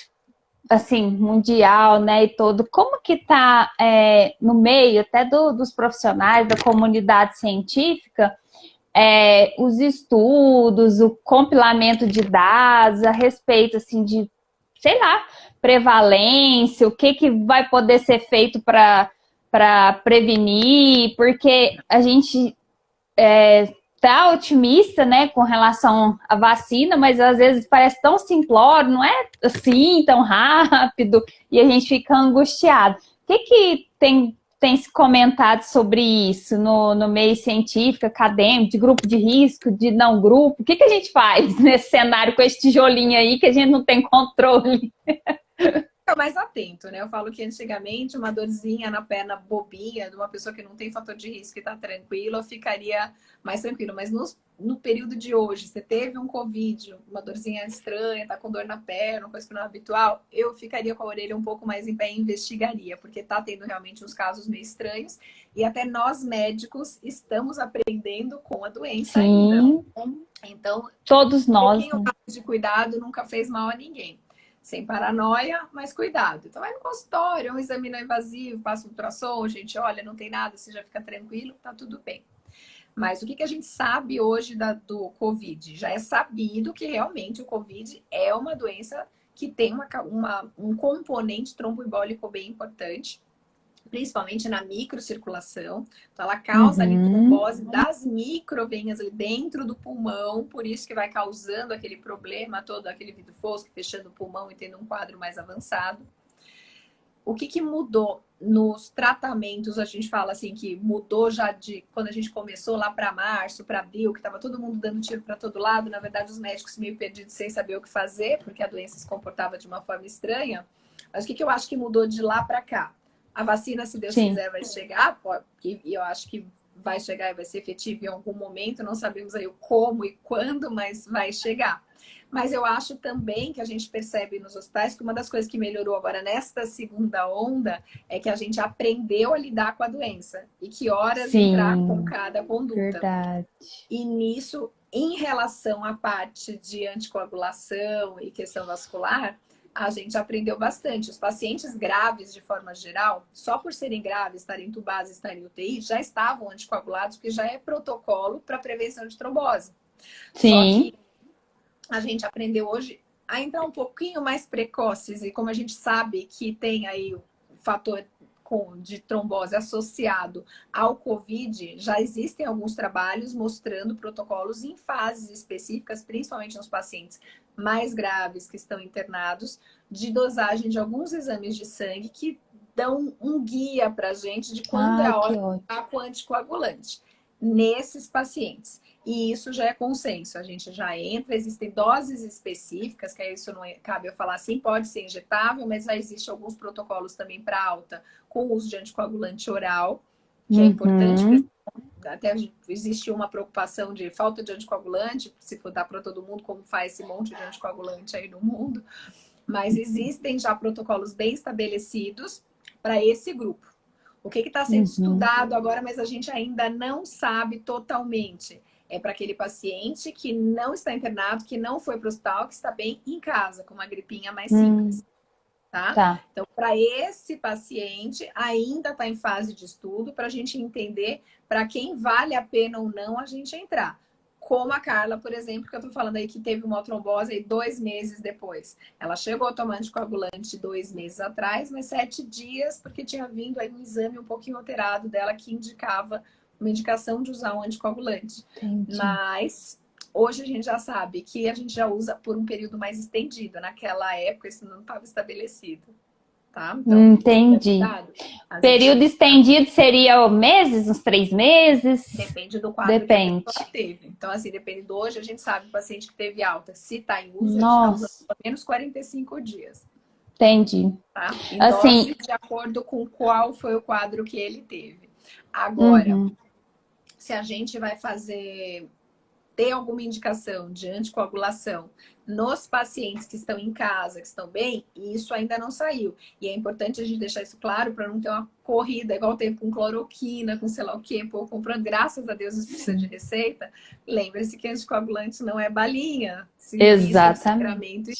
assim, mundial, né, e todo, como que tá no meio até dos profissionais, da comunidade científica, os estudos, o compilamento de dados a respeito, assim, de, sei lá, prevalência, o que vai poder ser feito para prevenir, porque a gente tá otimista, né, com relação à vacina, mas às vezes parece tão simplório, não é assim tão rápido, e a gente fica angustiado. O que tem se comentado sobre isso no meio científico, acadêmico, de grupo de risco, de não grupo? O que a gente faz nesse cenário com esse tijolinho aí que a gente não tem controle? Fica mais atento, né? Eu falo que antigamente uma dorzinha na perna bobinha de uma pessoa que não tem fator de risco e tá tranquila, eu ficaria mais tranquilo. Mas no período de hoje, você teve um Covid, uma dorzinha estranha, tá com dor na perna, uma coisa que não é habitual, eu ficaria com a orelha um pouco mais em pé e investigaria, porque tá tendo realmente uns casos meio estranhos e até nós médicos estamos aprendendo com a doença ainda. Então, todos nós, um pouquinho mais de cuidado nunca fez mal a ninguém. Sem paranoia, mas cuidado. Então, vai no consultório, um exame não invasivo, passa um ultrassom, gente, olha, não tem nada, você já fica tranquilo, tá tudo bem. Mas o que a gente sabe hoje do Covid? Já é sabido que realmente o Covid é uma doença que tem um componente tromboembólico bem importante, principalmente na microcirculação. Então, ela causa ali trombose das microveias ali dentro do pulmão, por isso que vai causando aquele problema todo, aquele vidro fosco, fechando o pulmão e tendo um quadro mais avançado. O que mudou nos tratamentos? A gente fala assim que mudou já de quando a gente começou lá para março, para abril, que estava todo mundo dando tiro para todo lado, na verdade os médicos meio perdidos sem saber o que fazer, porque a doença se comportava de uma forma estranha. Mas o que eu acho que mudou de lá para cá? A vacina, se Deus quiser, vai chegar, e eu acho que vai chegar e vai ser efetivo em algum momento, não sabemos aí o como e quando, mas vai chegar. Mas eu acho também que a gente percebe nos hospitais que uma das coisas que melhorou agora nesta segunda onda é que a gente aprendeu a lidar com a doença e que horas entrar com Sim, cada conduta. verdade. E nisso, em relação à parte de anticoagulação e questão vascular, a gente aprendeu bastante. Os pacientes graves, de forma geral, só por serem graves, estarem entubados, estarem em UTI, já estavam anticoagulados, porque já é protocolo para prevenção de trombose. Sim. Só que a gente aprendeu hoje a entrar um pouquinho mais precoces, e como a gente sabe que tem aí o fator de trombose associado ao Covid, já existem alguns trabalhos mostrando protocolos em fases específicas, principalmente nos pacientes mais graves que estão internados, de dosagem de alguns exames de sangue que dão um guia para a gente de quando é a hora de estar com anticoagulante nesses pacientes. E isso já é consenso, a gente já entra, existem doses específicas, que isso não cabe eu falar assim, pode ser injetável, mas já existem alguns protocolos também para alta, com o uso de anticoagulante oral, que é importante. Até existe uma preocupação de falta de anticoagulante, se for dar para todo mundo, como faz esse monte de anticoagulante aí no mundo. Mas existem já protocolos bem estabelecidos para esse grupo. O que está sendo estudado agora, mas a gente ainda não sabe totalmente. É para aquele paciente que não está internado, que não foi para o hospital, que está bem em casa, com uma gripinha mais simples. Tá? Então, para esse paciente, ainda está em fase de estudo, para a gente entender para quem vale a pena ou não a gente entrar. Como a Carla, por exemplo, que eu estou falando aí, que teve uma trombose aí 2 meses depois. Ela chegou a tomar anticoagulante 2 meses atrás, mas 7 dias, porque tinha vindo aí um exame um pouquinho alterado dela que indicava uma indicação de usar um anticoagulante. Entendi. Mas hoje a gente já sabe que a gente já usa por um período mais estendido. Naquela época isso não estava estabelecido. Tá? Então, entendi. Período estendido seria meses, uns 3 meses? Depende do quadro que a pessoa teve. Então, assim, depende do hoje, a gente sabe o paciente que teve alta. Se está em uso, a gente está usando pelo menos 45 dias. Entendi. Tá? Em dose de acordo com qual foi o quadro que ele teve. Agora, se a gente vai ter alguma indicação de anticoagulação nos pacientes que estão em casa, que estão bem, isso ainda não saiu. E é importante a gente deixar isso claro para não ter uma corrida, igual teve com cloroquina, com sei lá o quê, pô, comprando, graças a Deus, isso precisa de receita. Lembre-se que anticoagulante não é balinha. Exatamente.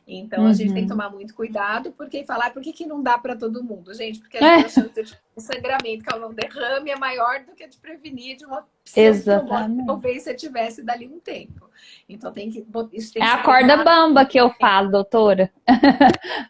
Então, a gente tem que tomar muito cuidado, porque falar, por que não dá para todo mundo? Gente, porque a chance de um sangramento, que é um derrame, é maior do que de prevenir de uma pseudotrombose que talvez você tivesse dali um tempo. Então, isso tem que é a corda bamba que eu falo, doutora.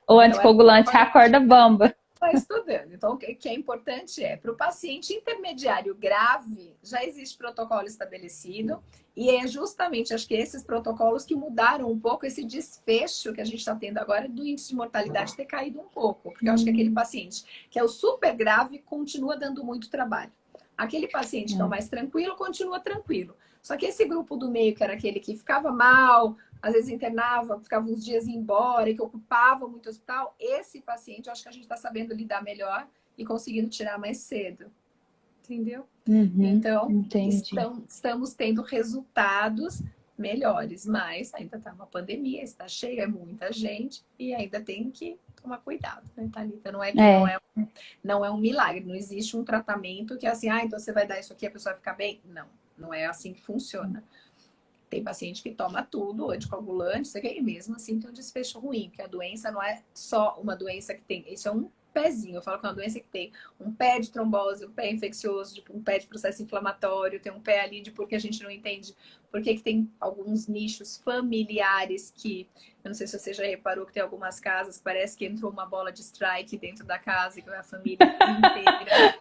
O anticoagulante é a corda bamba. Está estudando. Então, o que é importante para o paciente intermediário grave, já existe protocolo estabelecido, e é justamente, acho que esses protocolos que mudaram um pouco esse desfecho que a gente está tendo agora do índice de mortalidade ter caído um pouco, porque eu acho que aquele paciente que é o super grave continua dando muito trabalho. Aquele paciente que é o mais tranquilo, continua tranquilo. Só que esse grupo do meio, que era aquele que ficava mal, às vezes internava, ficava uns dias embora e que ocupava muito o hospital, esse paciente, eu acho que a gente está sabendo lidar melhor e conseguindo tirar mais cedo. Entendeu? Então, estamos tendo resultados melhores, mas ainda está uma pandemia, está cheia, é muita gente e ainda tem que tomar cuidado, né, Thalita? Não é um milagre, não existe um tratamento que é assim, então você vai dar isso aqui e a pessoa vai ficar bem. Não é assim que funciona. Tem paciente que toma tudo, anticoagulante, e mesmo assim tem um desfecho ruim, porque a doença não é só uma doença que tem, isso é um pezinho. Eu falo que é uma doença que tem um pé de trombose, um pé infeccioso, um pé de processo inflamatório, tem um pé ali de porque a gente não entende por que tem alguns nichos familiares que, eu não sei se você já reparou que tem algumas casas que parece que entrou uma bola de strike dentro da casa e que é a família inteira.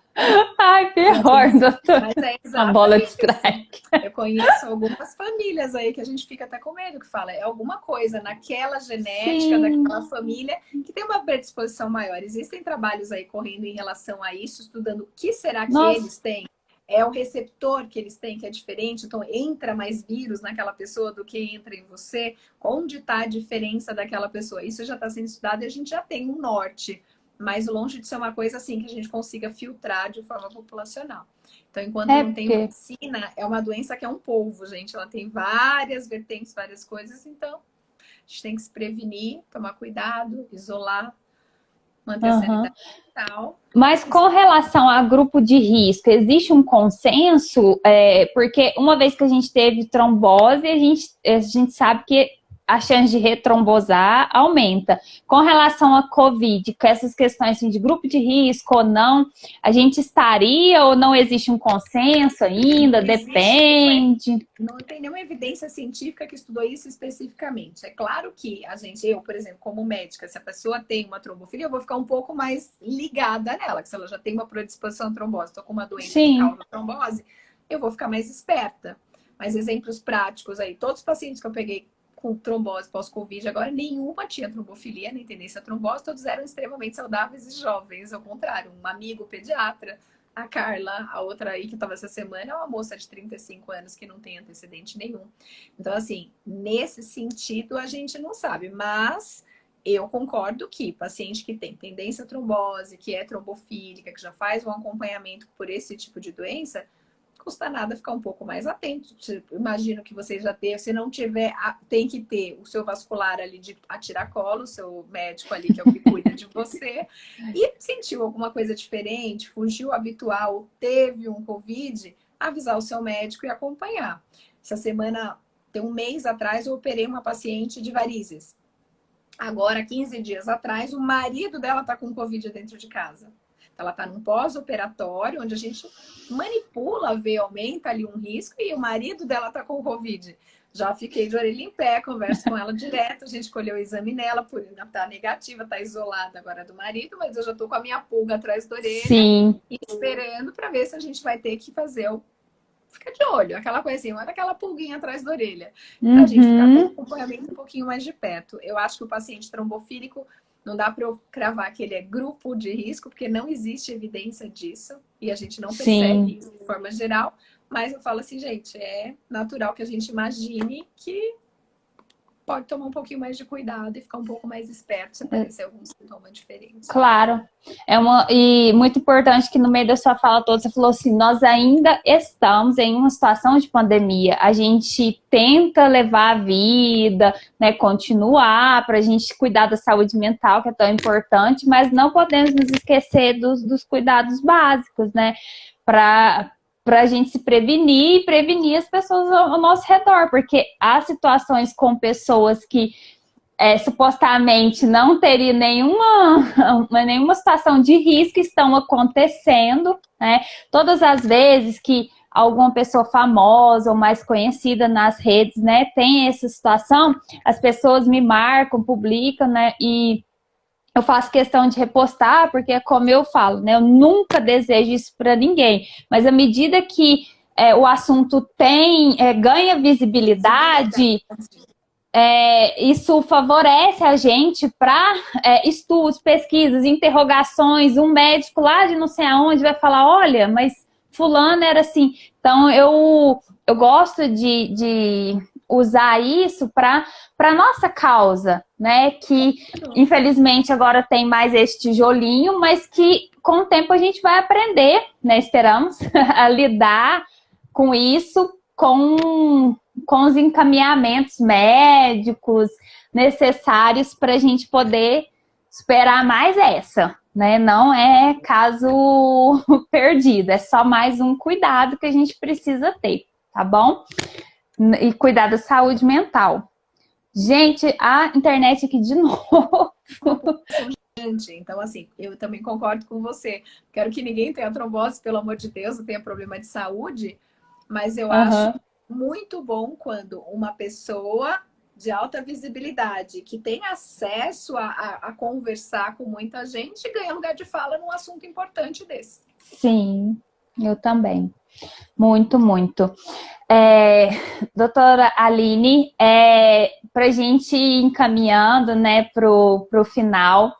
Ai, que horror, doutor. Mas é exatamente a bola de strike. Eu conheço algumas famílias aí que a gente fica até com medo, que fala, é alguma coisa naquela genética, daquela família, que tem uma predisposição maior. Existem trabalhos aí correndo em relação a isso, estudando o que será que eles têm. É o receptor que eles têm que é diferente, então entra mais vírus naquela pessoa do que entra em você. Onde está a diferença daquela pessoa? Isso já está sendo estudado e a gente já tem um norte. mas longe de ser uma coisa assim que a gente consiga filtrar de forma populacional. Então, enquanto não tem vacina, é uma doença que é um polvo, gente. Ela tem várias vertentes, várias coisas, então a gente tem que se prevenir, tomar cuidado, isolar, manter a sanidade mental. Mas com relação a grupo de risco, existe um consenso? Porque uma vez que a gente teve trombose, a gente sabe que a chance de retrombosar aumenta. Com relação à Covid, com essas questões assim, de grupo de risco ou não, a gente estaria ou não existe um consenso ainda? Depende. Não tem nenhuma evidência científica que estudou isso especificamente. É claro que eu, por exemplo, como médica, se a pessoa tem uma trombofilia, eu vou ficar um pouco mais ligada nela, que se ela já tem uma predisposição à trombose, estou com uma doença que causa trombose, eu vou ficar mais esperta. Mas exemplos práticos aí, todos os pacientes que eu peguei com trombose pós-Covid, agora nenhuma tinha trombofilia, nem tendência a trombose, todos eram extremamente saudáveis e jovens, ao contrário, um amigo pediatra, a Carla, a outra aí que estava essa semana, é uma moça de 35 anos que não tem antecedente nenhum. Então, assim, nesse sentido, a gente não sabe, mas eu concordo que paciente que tem tendência a trombose, que é trombofílica, que já faz um acompanhamento por esse tipo de doença, custa nada ficar um pouco mais atento. Imagino que você já tenha, se não tiver, tem que ter o seu vascular ali de a tiracolo, o seu médico ali que é o que cuida de você, e sentiu alguma coisa diferente, fugiu habitual, teve um Covid, avisar o seu médico e acompanhar. Essa semana, tem um mês atrás, eu operei uma paciente de varizes. Agora, 15 dias atrás, o marido dela tá com Covid dentro de casa. Ela está num pós-operatório, onde a gente manipula, aumenta ali um risco, e o marido dela está com Covid. Já fiquei de orelha em pé, converso com ela direto, a gente escolheu o exame nela, por ainda tá negativa, tá isolada agora do marido, mas eu já tô com a minha pulga atrás da orelha. Sim. E esperando para ver se a gente vai ter que fazer Fica de olho, aquela coisinha, olha aquela pulguinha atrás da orelha. Pra gente ficar com o acompanhamento um pouquinho mais de perto. Eu acho que o paciente trombofílico, não dá para eu cravar que ele é grupo de risco, porque não existe evidência disso. E a gente não percebe isso de forma geral. Mas eu falo assim, gente, é natural que a gente imagine que pode tomar um pouquinho mais de cuidado e ficar um pouco mais esperto se aparecer algum sintoma diferente. Claro. E muito importante que no meio da sua fala toda, você falou assim, nós ainda estamos em uma situação de pandemia. A gente tenta levar a vida, né, continuar para a gente cuidar da saúde mental, que é tão importante, mas não podemos nos esquecer dos cuidados básicos, né? Para a gente se prevenir e prevenir as pessoas ao nosso redor, porque há situações com pessoas que supostamente não teria nenhuma situação de risco estão acontecendo, né? Todas as vezes que alguma pessoa famosa ou mais conhecida nas redes, né, tem essa situação, as pessoas me marcam, publicam, né, e eu faço questão de repostar, porque é como eu falo, né? Eu nunca desejo isso para ninguém. Mas à medida que o assunto ganha visibilidade, isso favorece a gente para estudos, pesquisas, interrogações. Um médico lá de não sei aonde vai falar, olha, mas fulano era assim. Então, eu gosto de usar isso para nossa causa, né? Que infelizmente agora tem mais esse tijolinho, mas que com o tempo a gente vai aprender, né? Esperamos a lidar com isso, com os encaminhamentos médicos necessários para a gente poder superar mais essa, né? Não é caso perdido, é só mais um cuidado que a gente precisa ter, tá bom? E cuidar da saúde mental. Gente, a internet aqui de novo. Então, assim, eu também concordo com você. Quero que ninguém tenha trombose, pelo amor de Deus, não tenha problema de saúde, mas eu acho muito bom quando uma pessoa de alta visibilidade, que tem acesso a conversar com muita gente, ganha lugar de fala num assunto importante desse. Sim, eu também. Muito, muito. Doutora Aline, para a gente ir encaminhando, né, pro final,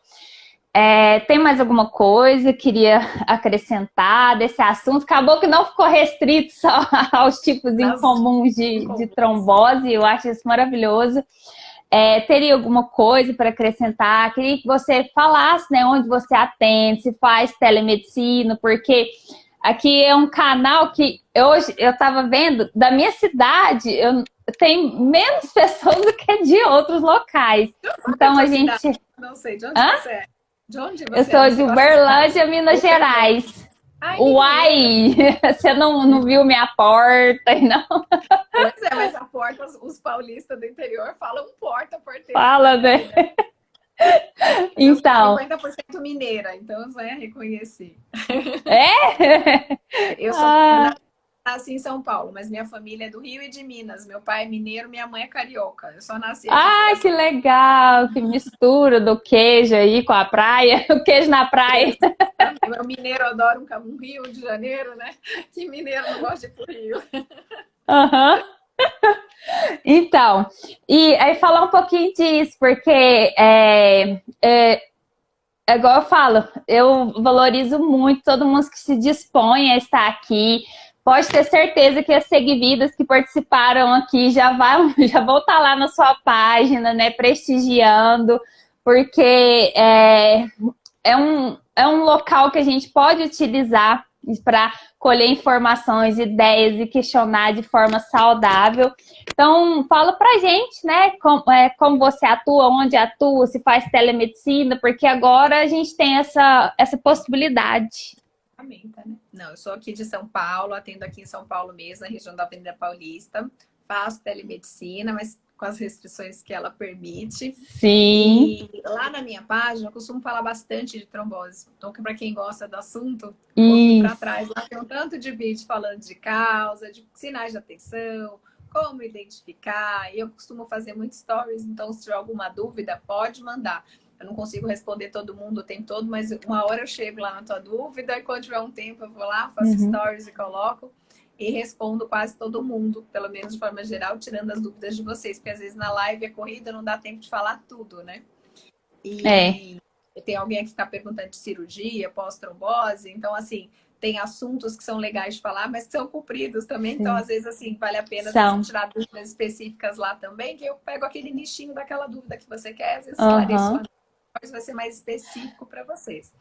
tem mais alguma coisa que queria acrescentar desse assunto? Acabou que não ficou restrito só aos tipos incomuns de trombose, eu acho isso maravilhoso. teria alguma coisa para acrescentar? Queria que você falasse, né, onde você atende, se faz telemedicina, porque aqui é um canal que hoje eu estava vendo, da minha cidade, tem menos pessoas do que de outros locais. Qual que é a Então a tua gente... cidade? Não sei, de onde Hã? você é? De onde Eu você é? sou Não de sei qual é a sua cidade. Uberlândia, Minas Uberlândia. Gerais. Ai, mineira. Uai! Você não viu minha porta, não? Pois é, mas a porta, os paulistas do interior falam porta, porteiro Fala, né? também, né? Mas eu sou Então, 50% mineira, então eu só ia reconhecer. é? Eu Ah, nasci em São Paulo, mas minha família é do Rio e de Minas. Meu pai é mineiro, minha mãe é carioca. Eu só nasci aqui em ai, que Pirassununga. legal! Que mistura do queijo aí com a praia. O queijo na praia. Meu mineiro adora um Rio de Janeiro, né? Que mineiro não gosta de ir pro Rio. Aham. Então, e aí falar um pouquinho disso, porque é igual eu falo, eu valorizo muito todo mundo que se dispõe a estar aqui. Pode ter certeza que as seguividas que participaram aqui já vão estar lá na sua página, né, prestigiando, porque é um local que a gente pode utilizar para colher informações, ideias e questionar de forma saudável. Então, fala pra gente, né, como você atua, onde atua, se faz telemedicina, porque agora a gente tem essa possibilidade. Né? Não, eu sou aqui de São Paulo, atendo aqui em São Paulo mesmo, na região da Avenida Paulista. Faço telemedicina, mas com as restrições que ela permite. Sim. E lá na minha página, eu costumo falar bastante de trombose. Então, para quem gosta do assunto, um pouquinho para trás, lá tem um tanto de vídeo falando de causa, de sinais de atenção, como identificar. E eu costumo fazer muitos stories, então se tiver alguma dúvida, pode mandar. Eu não consigo responder todo mundo o tempo todo, mas uma hora eu chego lá na tua dúvida e quando tiver um tempo eu vou lá, faço stories e coloco e respondo quase todo mundo, pelo menos de forma geral, tirando as dúvidas de vocês, porque às vezes na live é corrida, não dá tempo de falar tudo, né? E tem alguém aqui que está perguntando de cirurgia, pós-trombose, então assim, tem assuntos que são legais de falar, mas que são compridos também, então às vezes assim, vale a pena você tirar dúvidas específicas lá também, que eu pego aquele nichinho daquela dúvida que você quer, às vezes esclareço vai ser mais específico para vocês.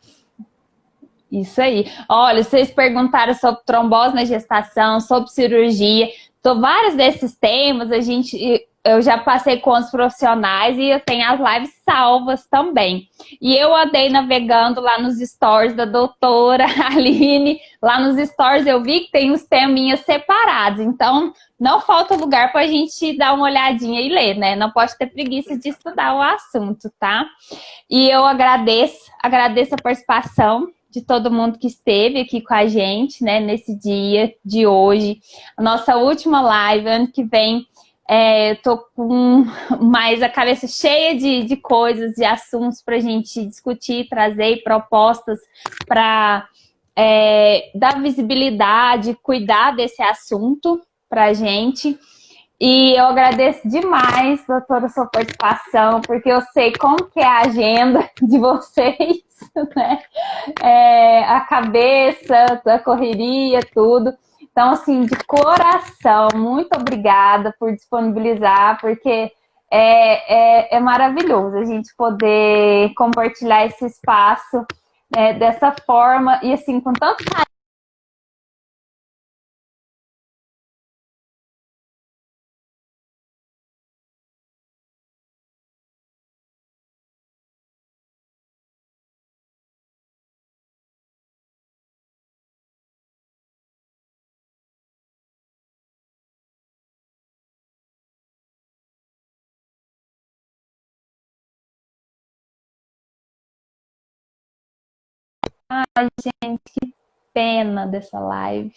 Isso aí. Olha, vocês perguntaram sobre trombose na gestação, sobre cirurgia. Então, vários desses temas eu já passei com os profissionais e eu tenho as lives salvas também. E eu andei navegando lá nos stories da doutora Aline. Lá nos stories eu vi que tem os teminhas separados. Então, não falta lugar para a gente dar uma olhadinha e ler, né? Não pode ter preguiça de estudar o assunto, tá? E eu agradeço a participação de todo mundo que esteve aqui com a gente, né, nesse dia de hoje. A nossa última live, ano que vem, eu tô com mais a cabeça cheia de coisas, de assuntos para a gente discutir, trazer propostas para dar visibilidade, cuidar desse assunto para a gente. E eu agradeço demais, doutora, a sua participação, porque eu sei como que é a agenda de vocês, né? A cabeça, a correria, tudo. Então, assim, de coração, muito obrigada por disponibilizar, porque é maravilhoso a gente poder compartilhar esse espaço dessa forma e, assim, com tanto carinho. Ai, gente, que pena dessa live.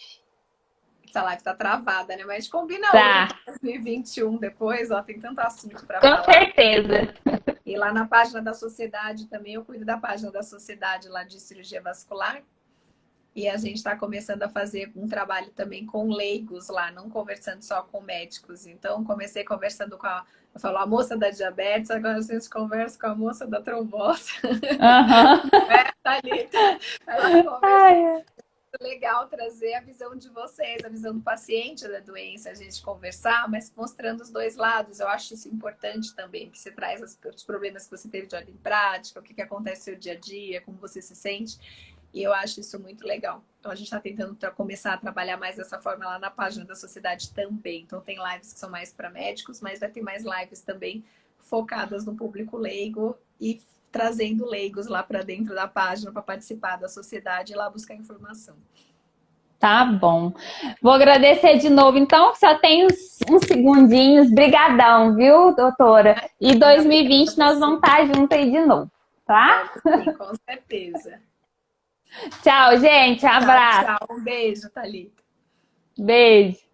Essa live tá travada, né? Mas a gente combina Tá. outra 2021 depois, ó, tem tanto assunto para Com falar. certeza. E lá na página da sociedade também, eu cuido da página da sociedade lá de cirurgia vascular. E a gente está começando a fazer um trabalho também com leigos lá, não conversando só com médicos. Então, comecei conversando com eu falo, a moça da diabetes, agora a gente conversa com a moça da trombose. Uhum. Thalita. Ela conversa legal trazer a visão de vocês, a visão do paciente da doença, a gente conversar, mas mostrando os dois lados. Eu acho isso importante também, que você traz os problemas que você teve de ordem prática, o que acontece no seu dia a dia, como você se sente. E eu acho isso muito legal. Então, a gente está tentando começar a trabalhar mais dessa forma lá na página da sociedade também. Então, tem lives que são mais para médicos, mas vai ter mais lives também focadas no público leigo e trazendo leigos lá para dentro da página para participar da sociedade e lá buscar informação. Tá bom. Vou agradecer de novo, então, só tem uns segundinhos. Brigadão, viu, doutora? E 2020 nós vamos estar juntos aí de novo, tá? Sim, com certeza. Tchau, gente. Abraço. Tchau, tchau. Um beijo, Thalita. Beijo.